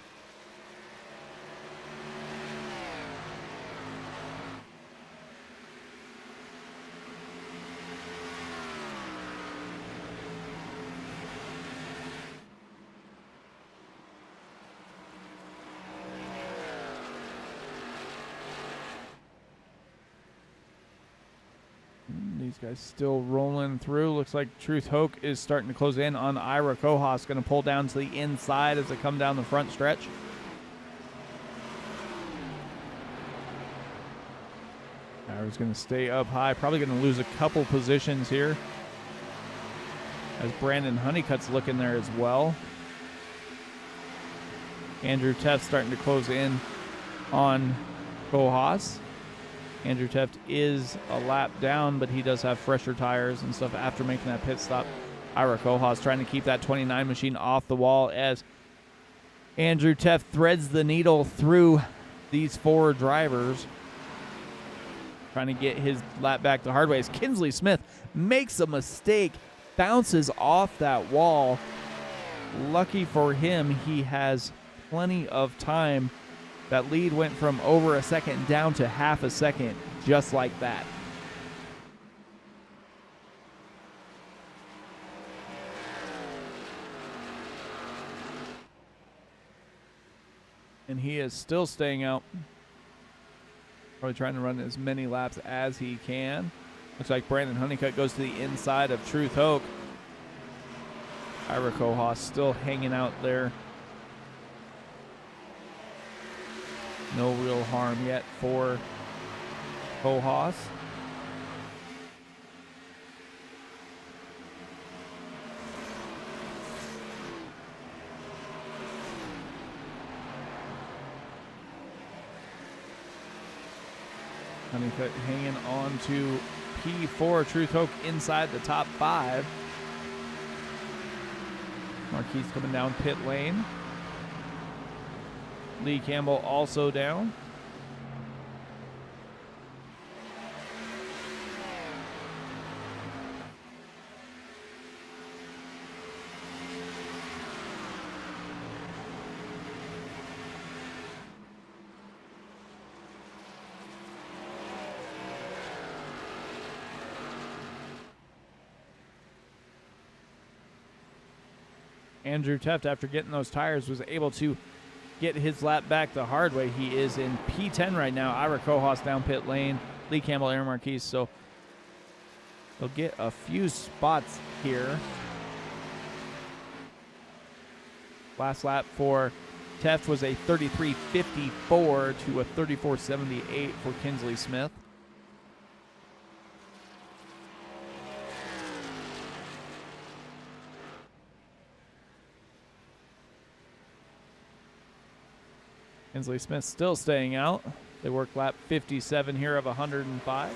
These guys still rolling through. Looks like Truth Hoke is starting to close in on Ira Kohaus. Going to pull down to the inside as they come down the front stretch. Ira's going to stay up high. Probably going to lose a couple positions here, as Brandon Honeycutt's looking there as well. Andrew Tuft starting to close in on Kohaus. Andrew Tuft is a lap down, but he does have fresher tires and stuff after making that pit stop. Ira Kohaus trying to keep that 29 machine off the wall as Andrew Tuft threads the needle through these 4 drivers, trying to get his lap back the hard way as Kinsley Smith makes a mistake, bounces off that wall. Lucky for him, he has plenty of time. That lead went from over a second down to half a second, just like that. And he is still staying out. Probably trying to run as many laps as he can. Looks like Brandon Honeycutt goes to the inside of Truth Hoke. Ira Kohaus still hanging out there. No real harm yet for Kohaus. Honeycutt hanging on to P4. Truth Hoke inside the top 5. Marquis coming down pit lane. Lee Campbell also down. Andrew Tuft, after getting those tires, was able to get his lap back the hard way. He is in P10 right now. Ira Kohaus down pit lane. Lee Campbell, Aaron Marquis. So they'll get a few spots here. Last lap for Tuft was a 33.54 to a 34.78 for Kinsley Smith. Kinsley Smith still staying out. They work lap 57 here of 105.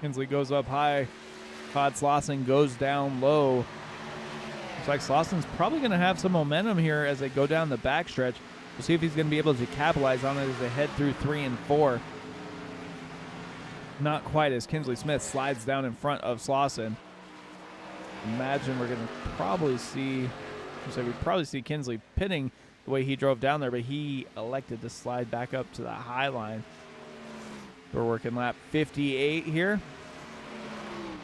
Kinsley goes up high. Todd Slauson goes down low. Looks like Slauson's probably going to have some momentum here as they go down the backstretch. We'll see if he's going to be able to capitalize on it as they head through 3 and 4. not quite, as Kinsley Smith slides down in front of Slauson. Imagine we're going to probably see, we probably see Kinsley pitting the way he drove down there, but he elected to slide back up to the high line. We're working lap 58 here.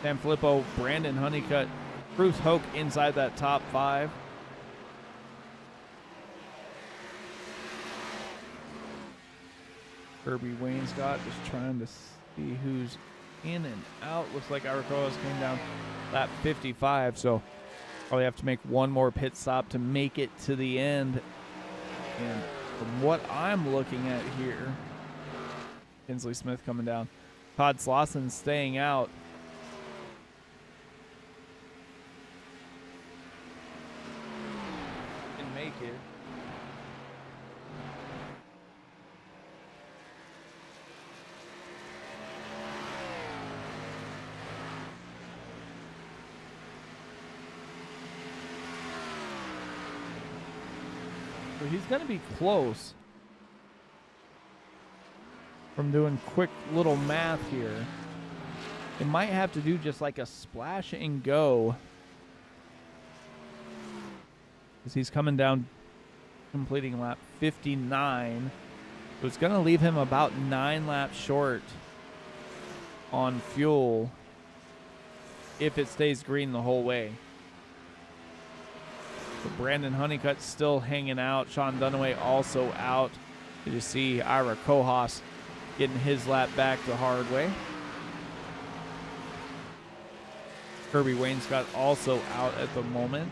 Sam Filippo, Brandon Honeycutt, Bruce Hoke inside that top 5. Kirby Wainscott just trying to see who's in and out. Looks like Aracoas came down lap 55, so probably have to make one more pit stop to make it to the end. And from what I'm looking at here, Kinsley Smith coming down. Todd Slauson staying out. Can make it. So he's going to be close. From doing quick little math here, it might have to do just like a splash and go, as he's coming down, completing lap 59. So it's going to leave him about 9 laps short on fuel if it stays green the whole way. So Brandon Honeycutt's still hanging out. Sean Dunaway also out. You just see Ira Kohaas getting his lap back the hard way. Kirby Wainscott also out at the moment.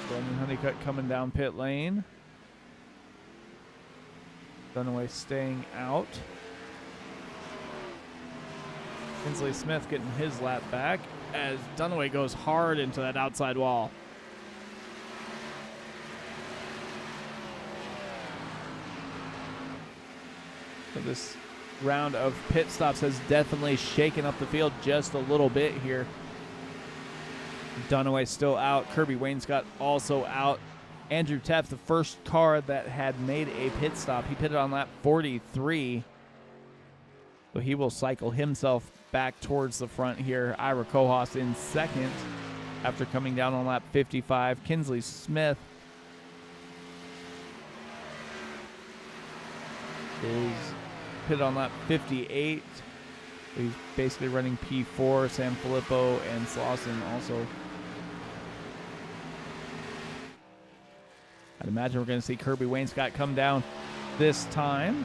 Brandon Honeycutt coming down pit lane. Dunaway staying out. Kinsley Smith getting his lap back as Dunaway goes hard into that outside wall. So this round of pit stops has definitely shaken up the field just a little bit here. Dunaway still out. Kirby Wainscott also out. Andrew Teff, the first car that had made a pit stop, he pitted on lap 43. So he will cycle himself back towards the front here. Ira Kohaas in second after coming down on lap 55. Kinsley Smith is pitted on lap 58. He's basically running P4. Sam Filippo and Slauson also. I'd imagine we're going to see Kirby Wainscott come down this time.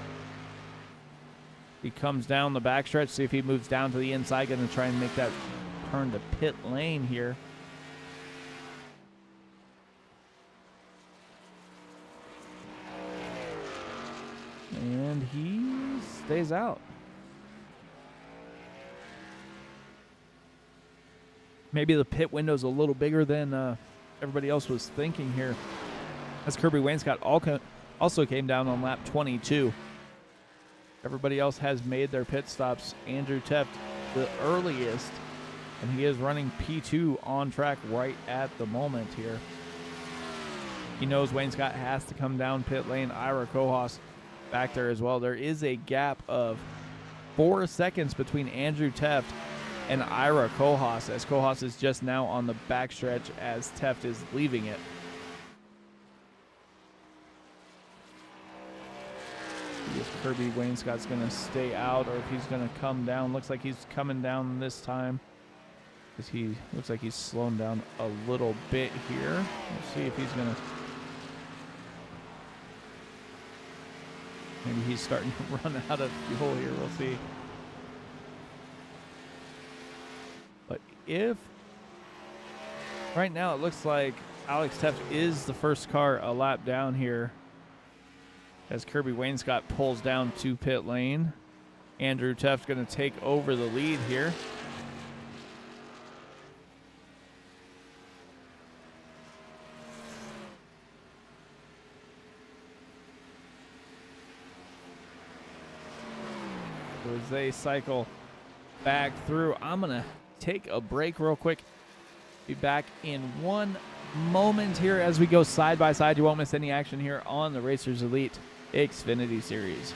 He comes down the backstretch, see if he moves down to the inside, going to try and make that turn to pit lane here. And he stays out. Maybe the pit window's a little bigger than everybody else was thinking here, as Kirby Wainscott also came down on lap 22. Everybody else has made their pit stops. Andrew Teff, the earliest, and he is running P2 on track right at the moment here. He knows Wainscott has to come down pit lane. Ira Kohaas back there as well. There is a gap of 4 seconds between Andrew Teff and Ira Kohaas, as Kohaas is just now on the backstretch as Teff is leaving it. If Kirby Wainscott's going to stay out or if he's going to come down. Looks like he's coming down this time, because he looks like he's slowing down a little bit here. We'll see if he's going to. Maybe he's starting to run out of fuel here. We'll see. But if right now it looks like Alex Teff is the first car a lap down here, as Kirby Wainscott pulls down to pit lane. Andrew Teff's going to take over the lead here. So as they cycle back through, I'm going to take a break real quick. Be back in one moment here as we go side by side. You won't miss any action here on the Racers Elite Xfinity Series.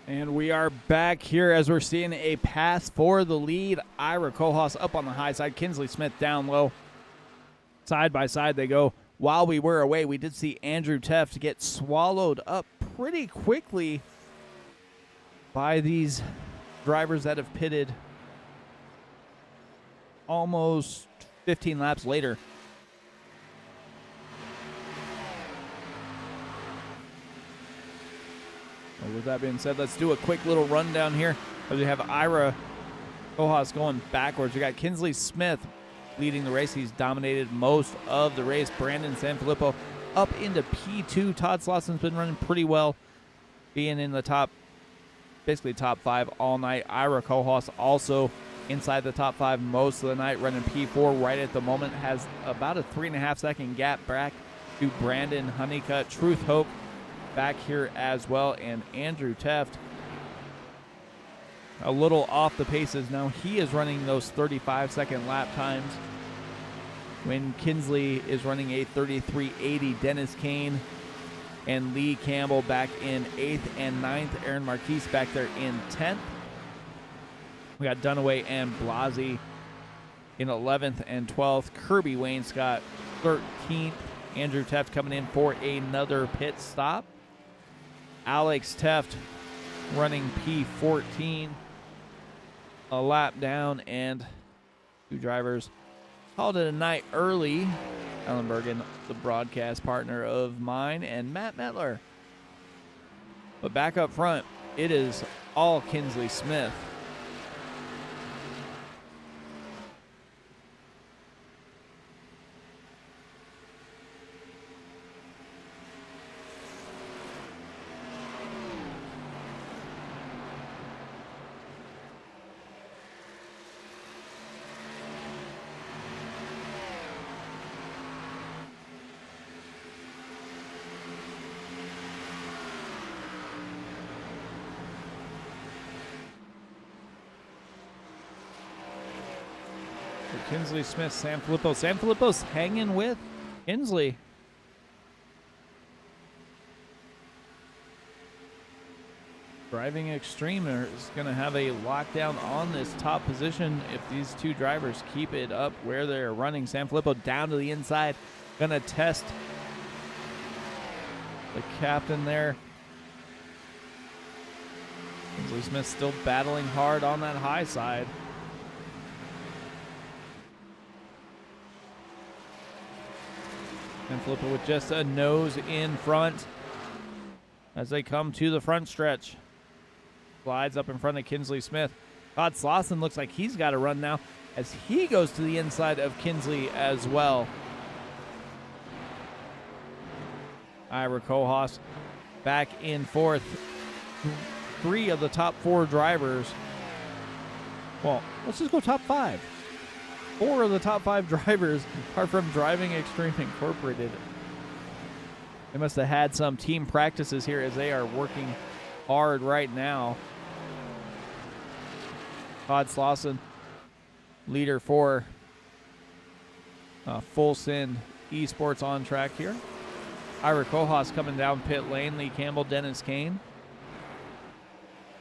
And we are back here as we're seeing a pass for the lead. Ira Kohlhaas up on the high side. Kinsley Smith down low. Side by side they go. While we were away, we did see Andrew Teft get swallowed up pretty quickly by these drivers that have pitted almost 15 laps later. Well, with that being said, let's do a quick little rundown here as we have Ira Kohlhaas going backwards. We got Kinsley Smith leading the race. He's dominated most of the race. Brandon Sanfilippo up into P2. Todd Slosson's been running pretty well, being in the top, basically top 5 all night. Ira Kohlhaas also inside the top 5 most of the night, running P4 right at the moment. Has about a 3.5 second gap back to Brandon Honeycutt. Truth Hope back here as well, and Andrew Teft a little off the paces now. He is running those 35-second lap times when Kinsley is running a 33.80. Dennis Kane and Lee Campbell back in 8th and 9th. Aaron Marquise back there in 10th. We got Dunaway and Blasi in 11th and 12th. Kirby Wainscott 13th. Andrew Teft coming in for another pit stop. Alex Teft running P14, a lap down, and 2 drivers called it a night early. Alan Bergen, the broadcast partner of mine, and Matt Metler. But back up front, it is all Kinsley Smith. Kinsley Smith, Sanfilippo. Sanfilippo's hanging with Kinsley. Driving Extreme is going to have a lockdown on this top position if these two drivers keep it up where they're running. Sanfilippo down to the inside. Going to test the captain there. Kinsley Smith still battling hard on that high side. Sanfilippo with just a nose in front as they come to the front stretch. Slides up in front of Kinsley Smith. Todd Slauson looks like he's got a run now as he goes to the inside of Kinsley as well. Ira Kohaus back in fourth. 3 of the top 4 drivers. Well, let's just go top 5. 4 of the top 5 drivers are from Driving Extreme Incorporated. They must have had some team practices here as they are working hard right now. Todd Slauson, leader for Full Send Esports on track here. Ira Kohaus coming down pit lane. Lee Campbell, Dennis Kane.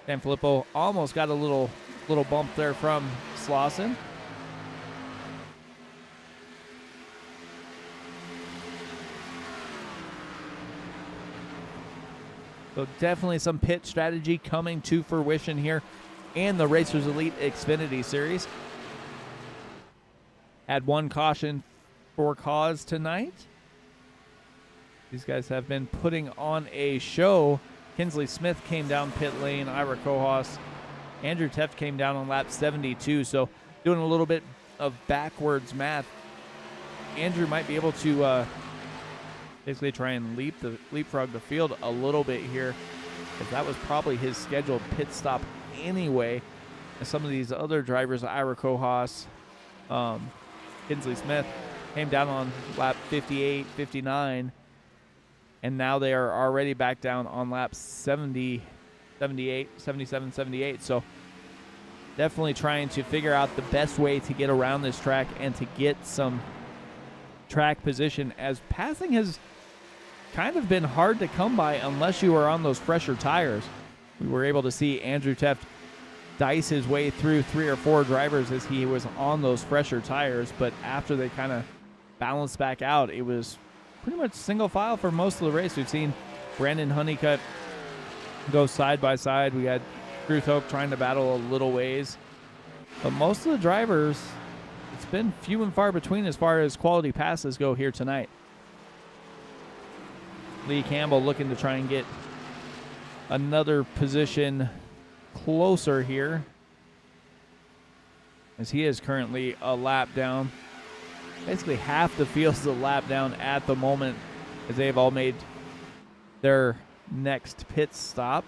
Sanfilippo almost got a little bump there from Slauson. So definitely some pit strategy coming to fruition here in the Racers Elite Xfinity Series. Had 1 caution for cause tonight. These guys have been putting on a show. Kinsley Smith came down pit lane. Ira Kohaus. Andrew Teft came down on lap 72. So doing a little bit of backwards math. Andrew might be able to basically try and leapfrog the field a little bit here, because that was probably his scheduled pit stop anyway. And some of these other drivers, Ira Kohaus, Kinsley Smith, came down on lap 58, 59, and now they are already back down on lap 70, 78, 77, 78. So definitely trying to figure out the best way to get around this track and to get some track position, as passing has kind of been hard to come by unless you are on those fresher tires. We were able to see Andrew Teft dice his way through 3 or 4 drivers as he was on those fresher tires, but after they kind of balanced back out, it was pretty much single file for most of the race. We've seen Brandon Honeycutt go side by side. We had Ruth Hope trying to battle a little ways, but most of the drivers, it's been few and far between as far as quality passes go here tonight. Lee Campbell looking to try and get another position closer here, as he is currently a lap down. Basically half the field's a lap down at the moment, as they have all made their next pit stop.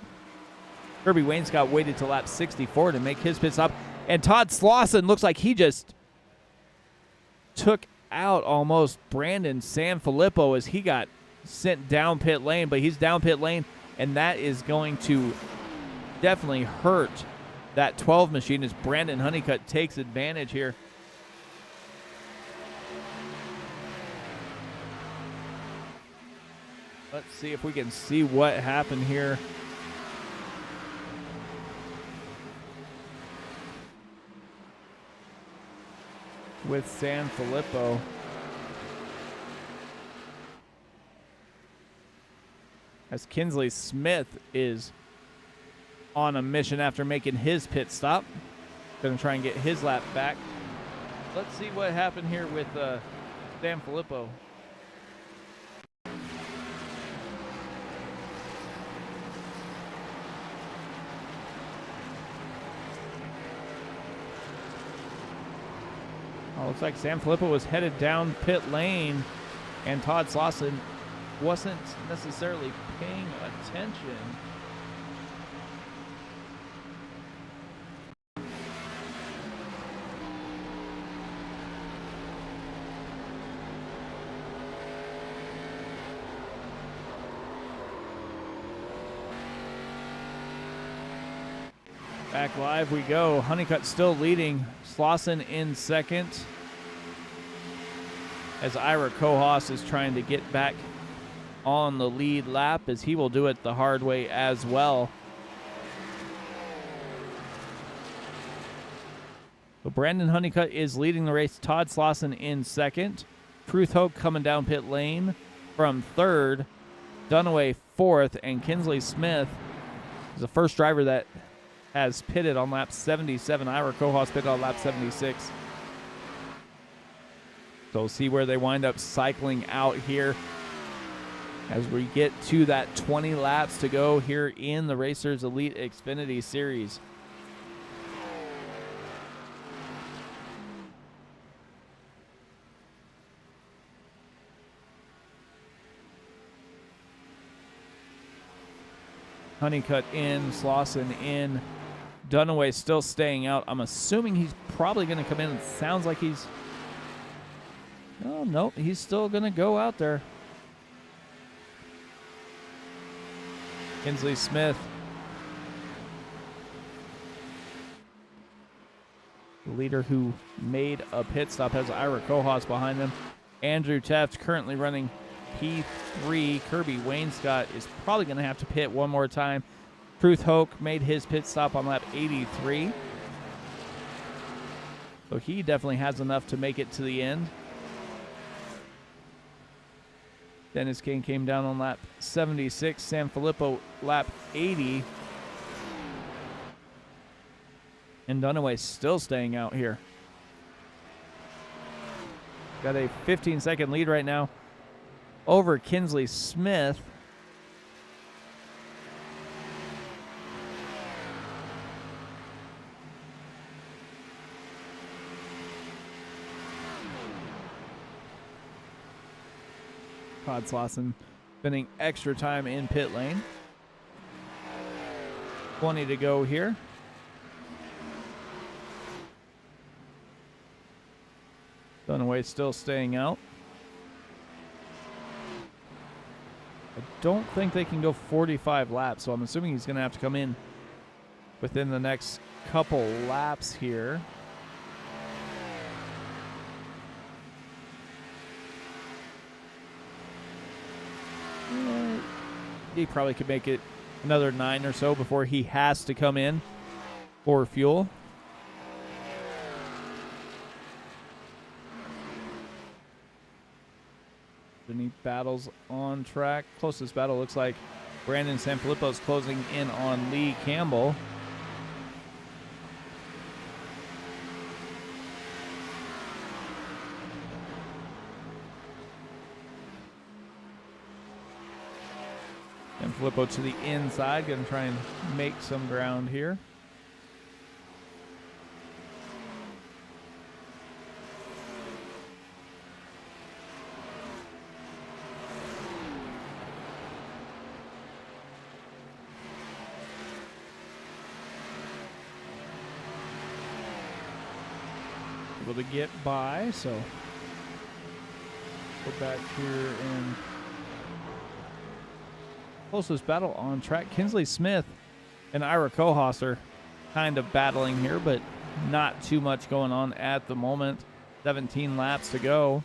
Kirby Wainscott waited to lap 64 to make his pit stop, and Todd Slauson looks like he just took out almost Brandon Sanfilippo as he got sent down pit lane, but he's down pit lane, and that is going to definitely hurt that 12 machine as Brandon Honeycutt takes advantage here. Let's see if we can see what happened here. With Sanfilippo. As Kinsley Smith is on a mission after making his pit stop. Going to try and get his lap back. Let's see what happened here with Sanfilippo. Looks like Sanfilippo was headed down pit lane, and Todd Slauson wasn't necessarily paying attention. Back live we go. Honeycutt still leading. Slauson in second. As Ira Kohaus is trying to get back on the lead lap, as he will do it the hard way as well. So Brandon Honeycutt is leading the race. Todd Slauson in second. Truth Hope coming down pit lane from third. Dunaway fourth. And Kinsley Smith is the first driver that has pitted on lap 77. Ira Kohaus pitted on lap 76. So we'll see where they wind up cycling out here as we get to that 20 laps to go here in the Racers Elite Xfinity Series. Honeycutt in, Slauson in, Dunaway still staying out. I'm assuming he's probably going to come in. It sounds like he's... Oh, nope, he's still going to go out there. Kinsley Smith. The leader who made a pit stop has Ira Kohaus behind him. Andrew Teft currently running P3. Kirby Wainscott is probably going to have to pit one more time. Truth Hoke made his pit stop on lap 83. So he definitely has enough to make it to the end. Dennis King came down on lap 76. San Filippo lap 80. And Dunaway still staying out here. Got a 15-second lead right now over Kinsley Smith. Todd Slauson spending extra time in pit lane. 20 to go here. Dunaway still staying out. I don't think they can go 45 laps, so I'm assuming he's going to have to come in within the next couple laps here. He probably could make it another 9 or so before he has to come in for fuel. Any battles on track? Closest battle looks like Brandon Sanfilippo is closing in on Lee Campbell. Sanfilippo to the inside, going to try and make some ground here. To get by, so go back here and closest battle on track. Kinsley Smith and Ira Kohaus are kind of battling here, but not too much going on at the moment. 17 laps to go.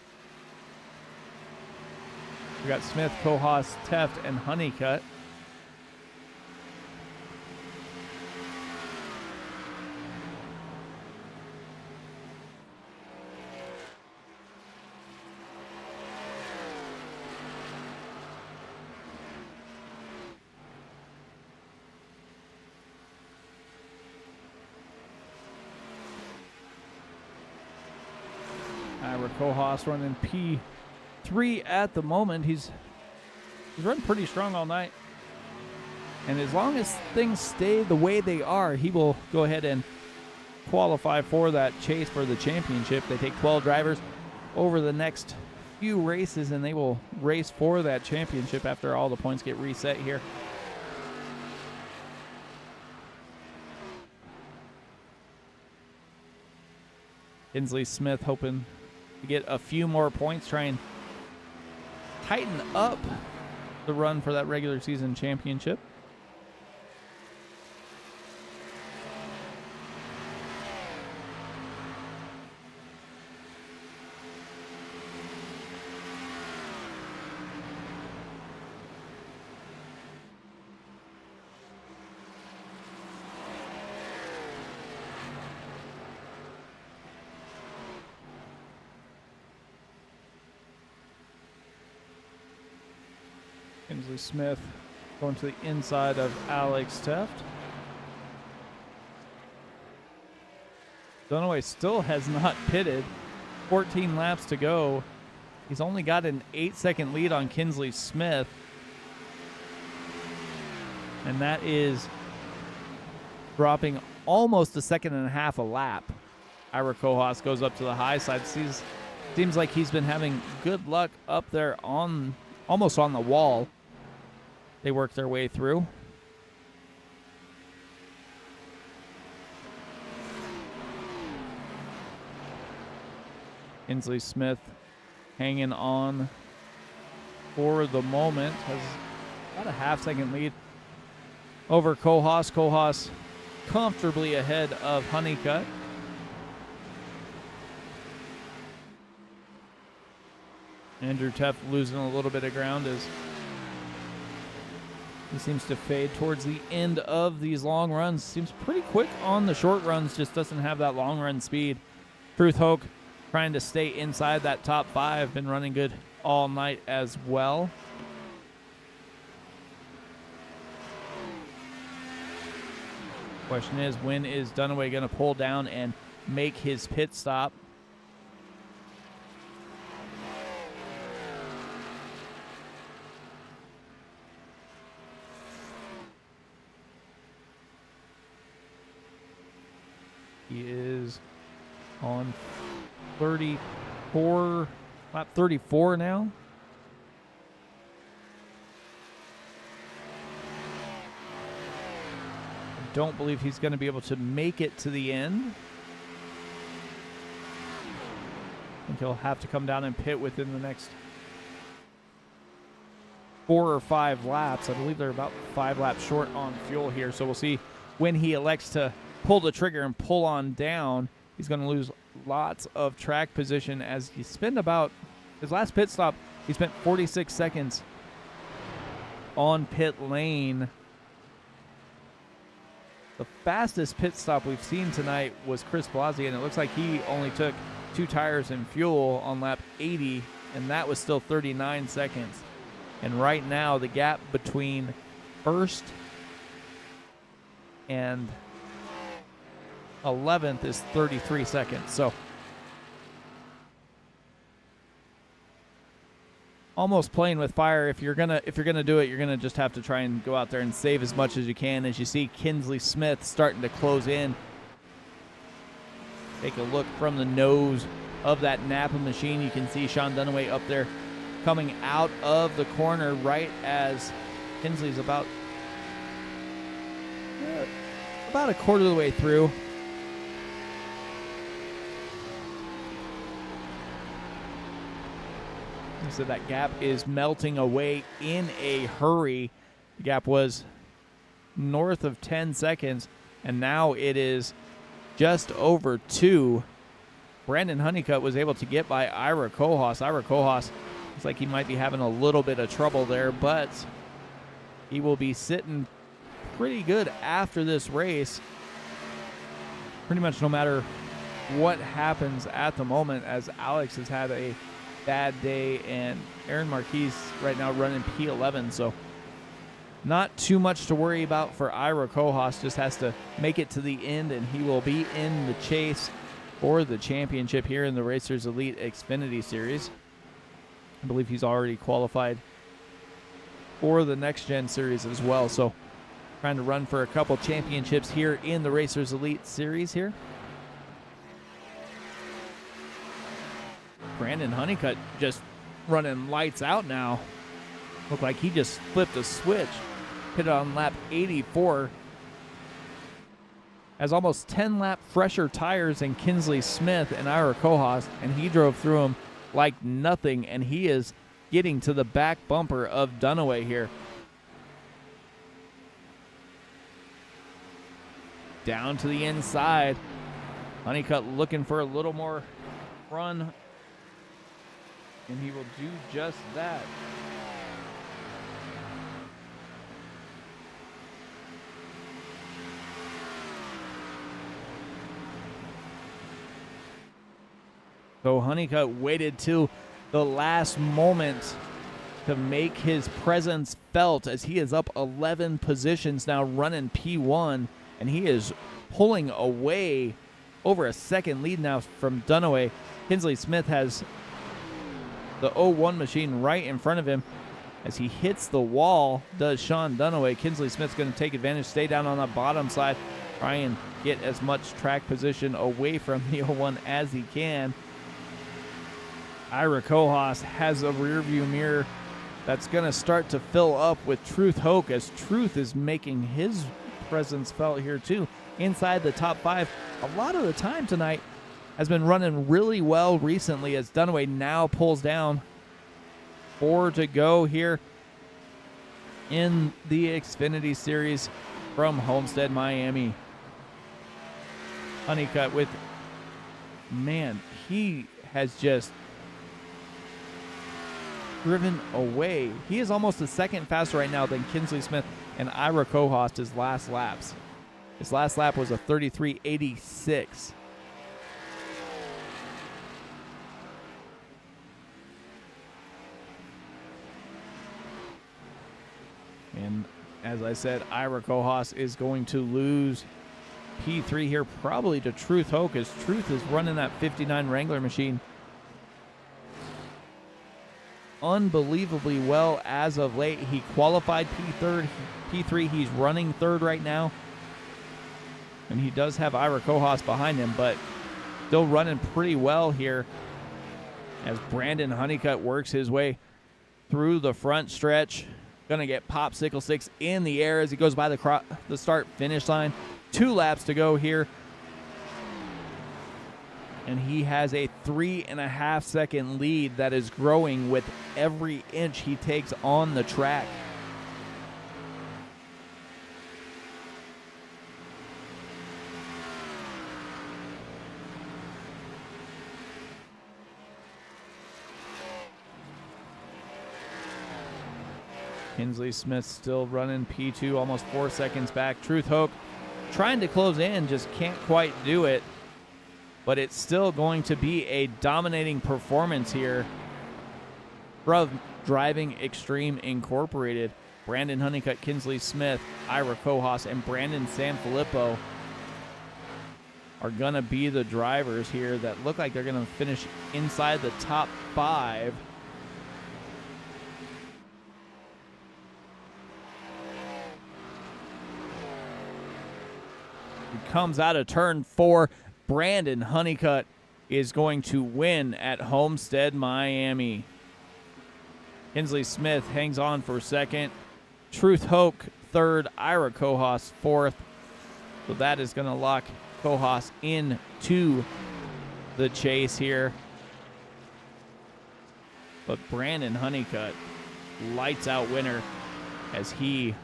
We got Smith, Kohaus, Teft, and Honeycutt. Kohaus running P3 at the moment. He's run pretty strong all night. And as long as things stay the way they are, he will go ahead and qualify for that chase for the championship. They take 12 drivers over the next few races, and they will race for that championship after all the points get reset here. Kinsley Smith hoping to get a few more points, try and tighten up the run for that regular season championship. Kinsley Smith going to the inside of Alex Teft. Dunaway still has not pitted. 14 laps to go. He's only got an 8-second lead on Kinsley Smith. And that is dropping almost a second and a half a lap. Ira Kohaus goes up to the high side. Seems like he's been having good luck up there on almost on the wall. They work their way through. Kinsley Smith hanging on for the moment. Has about a half-second lead over Kohaus. Kohaus comfortably ahead of Honeycutt. Andrew Teft losing a little bit of ground as he seems to fade towards the end of these long runs. Seems pretty quick on the short runs, just doesn't have that long run speed. Truth Hoke trying to stay inside that top 5, been running good all night as well. Question is, when is Dunaway going to pull down and make his pit stop? He is on lap 34 now. I don't believe he's going to be able to make it to the end. I think he'll have to come down and pit within the next 4 or 5 laps. I believe they're about 5 laps short on fuel here, so we'll see when he elects to pull the trigger and pull on down. He's going to lose lots of track position as he spent about his last pit stop. He spent 46 seconds on pit lane. The fastest pit stop we've seen tonight was Chris Blasi, and it looks like he only took 2 tires and fuel on lap 80, and that was still 39 seconds. And right now, the gap between first and 11th is 33 seconds. So almost playing with fire. If you're gonna do it, you're gonna just have to try and go out there and save as much as you can. As you see Kinsley Smith starting to close in. Take a look from the nose of that Napa machine. You can see Sean Dunaway up there coming out of the corner right as Kinsley's about a quarter of the way through. So that gap is melting away in a hurry. The gap was north of 10 seconds, and now it is just over 2. Brandon Honeycutt was able to get by Ira Kohaus. Ira Kohaus looks like he might be having a little bit of trouble there, but he will be sitting pretty good after this race. Pretty much no matter what happens at the moment, as Alex has had a bad day, and Aaron Marquis right now running P11, so not too much to worry about for Ira Kohaus. Just has to make it to the end, and he will be in the chase for the championship here in the Racers Elite Xfinity Series. I believe he's already qualified for the Next Gen Series as well, so trying to run for a couple championships here in the Racers Elite Series here. Brandon Honeycutt just running lights out now. Looked like he just flipped a switch. Hit it on lap 84. Has almost 10 lap fresher tires than Kinsley Smith and Ira Kohaus, and he drove through them like nothing, and he is getting to the back bumper of Dunaway here. Down to the inside. Honeycutt looking for a little more run, and he will do just that. So Honeycutt waited till the last moment to make his presence felt as he is up 11 positions now, running P1, and he is pulling away over a second lead now from Dunaway. Kinsley Smith has the 01 machine right in front of him. As he hits the wall, does Sean Dunaway. Kinsley Smith's going to take advantage, stay down on the bottom side, try and get as much track position away from the 01 as he can. Ira Kohaus has a rear view mirror that's going to start to fill up with Truth Hoke, as Truth is making his presence felt here too. Inside the top 5, a lot of the time tonight has been running really well recently, as Dunaway now pulls down. 4 to go here in the Xfinity Series from Homestead, Miami. Honeycutt with, man, he has just driven away. He is almost a second faster right now than Kinsley Smith and Ira Kohaus his last laps. His last lap was a 33.86. And as I said, Ira Kohaus is going to lose P3 here, probably to Truth Hoke, as Truth is running that 59 Wrangler machine unbelievably well as of late. He qualified P3. He's running third right now. And he does have Ira Kohaus behind him, but still running pretty well here as Brandon Honeycutt works his way through the front stretch. Going to get Popsicle Sticks in the air as he goes by the start-finish line. 2 laps to go here. And he has a 3.5-second lead that is growing with every inch he takes on the track. Kinsley Smith still running P2, almost 4 seconds back. Truth Hoke trying to close in, just can't quite do it. But it's still going to be a dominating performance here from Driving Extreme Incorporated. Brandon Honeycutt, Kinsley Smith, Ira Kohaus, and Brandon Sanfilippo are going to be the drivers here that look like they're going to finish inside the top 5. Comes out of turn 4. Brandon Honeycutt is going to win at Homestead, Miami. Kinsley Smith hangs on for second. Truth Hoke third. Ira Kohaus fourth. So that is going to lock Kohaus into the chase here. But Brandon Honeycutt, lights out winner, as he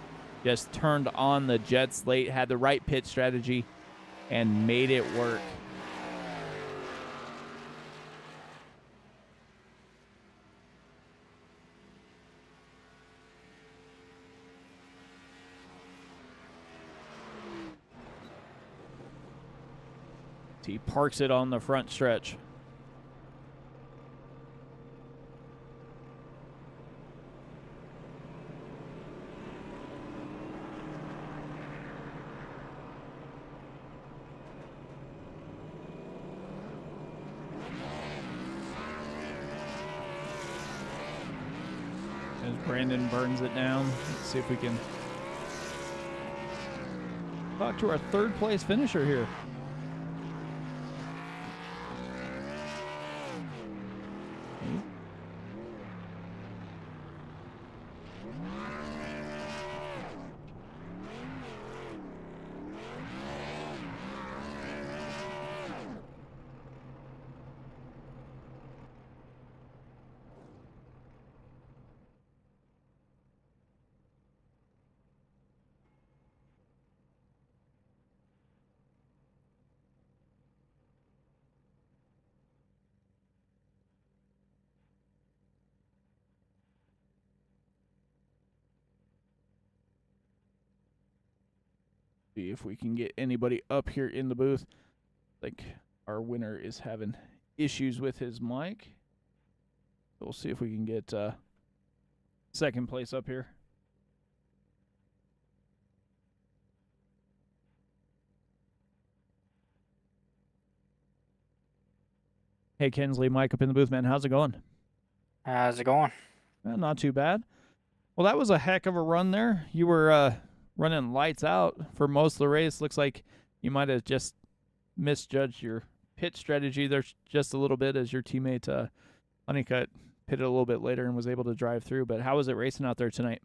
just turned on the jets late, had the right pit strategy, and made it work. He parks it on the front stretch. As Brandon burns it down, let's see if we can talk to our third place finisher here. See if we can get anybody up here in the booth. I think our winner is having issues with his mic. We'll see if we can get second place up here. Hey, Kinsley, Mike up in the booth, man. How's it going? How's it going? Not too bad. Well, that was a heck of a run there. You were running lights out for most of the race. Looks like you might have just misjudged your pit strategy there just a little bit as your teammate Honeycutt pitted a little bit later and was able to drive through. But how was it racing out there tonight?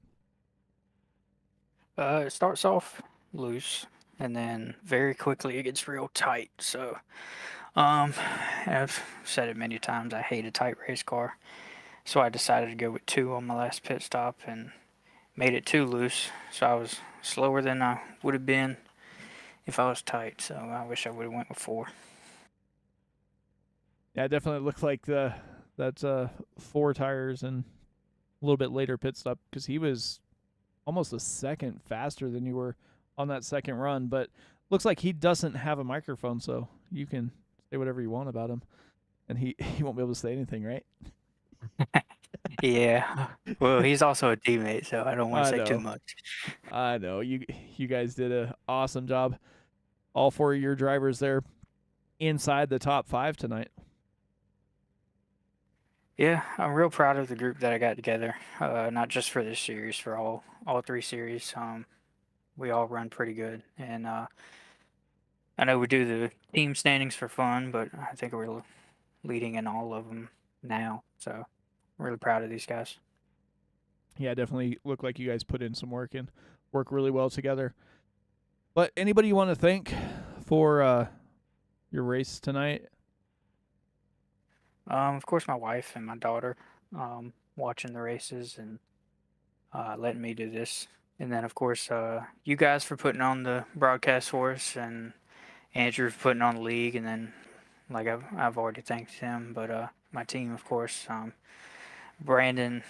It starts off loose, and then very quickly it gets real tight. So, I've said it many times. I hate a tight race car, so I decided to go with 2 on my last pit stop and made it too loose. So I was slower than I would have been if I was tight. So I wish I would have went with 4. Yeah, it definitely looked like that's 4 tires and a little bit later pit stop because he was almost a second faster than you were on that second run. But looks like he doesn't have a microphone, so you can say whatever you want about him, and he won't be able to say anything, right? Yeah. Well, he's also a teammate, so I don't want to say too much. I know. You guys did an awesome job. All 4 of your drivers there inside the top 5 tonight. Yeah, I'm real proud of the group that I got together. Not just for this series, for all 3 series. We all run pretty good, and I know we do the team standings for fun, but I think we're leading in all of them now. So I'm really proud of these guys. Yeah, definitely look like you guys put in some work and work really well together. But anybody you want to thank for your race tonight? Of course, my wife and my daughter watching the races and letting me do this. And then, of course, you guys for putting on the broadcast for us, and Andrew for putting on the league. And then, like I've already thanked him, but my team, of course, Brandon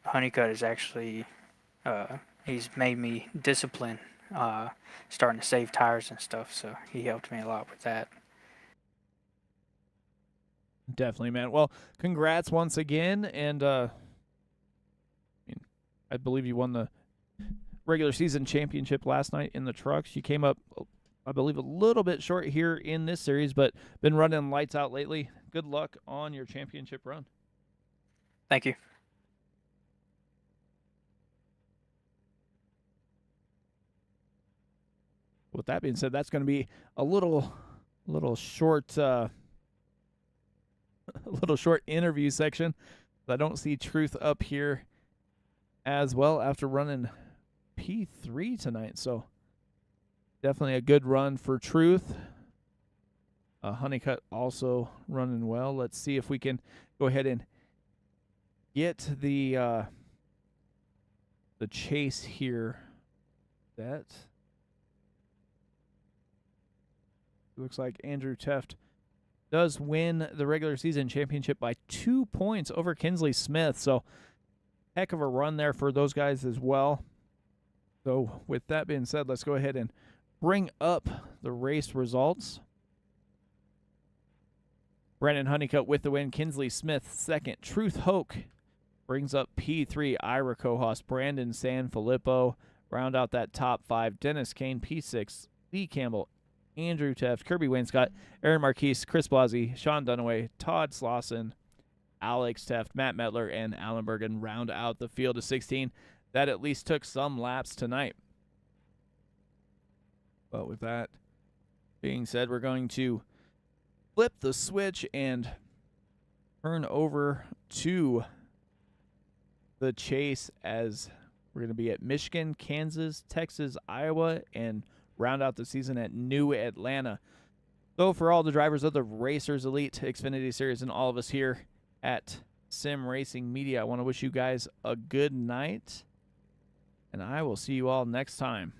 Honeycutt is actually he's made me discipline, starting to save tires and stuff. So he helped me a lot with that. Definitely, man. Well, congrats once again, and I believe you won the regular season championship last night in the trucks. You came up, I believe, a little bit short here in this series, but been running lights out lately. Good luck on your championship run. Thank you. With that being said, that's going to be a little short. A little short interview section. I don't see Truth up here as well after running P3 tonight. So definitely a good run for Truth. Honeycutt also running well. Let's see if we can go ahead and get the chase here. That looks like Andrew Teft does win the regular season championship by 2 points over Kinsley Smith. So heck of a run there for those guys as well. So with that being said, let's go ahead and bring up the race results. Brandon Honeycutt with the win. Kinsley Smith second. Truth Hoke brings up P3. Ira Cohos, Brandon Sanfilippo round out that top 5. Dennis Kane P6. Lee Campbell, Andrew Teft, Kirby Wainscott, Aaron Marquise, Chris Blasi, Sean Dunaway, Todd Slauson, Alex Teft, Matt Metler, and Alan Bergen round out the field of 16. That at least took some laps tonight. But with that being said, we're going to flip the switch and turn over to the chase as we're going to be at Michigan, Kansas, Texas, Iowa, and round out the season at New Atlanta. So for all the drivers of the Racers Elite Xfinity Series and all of us here at Sim Racing Media, I want to wish you guys a good night, and I will see you all next time.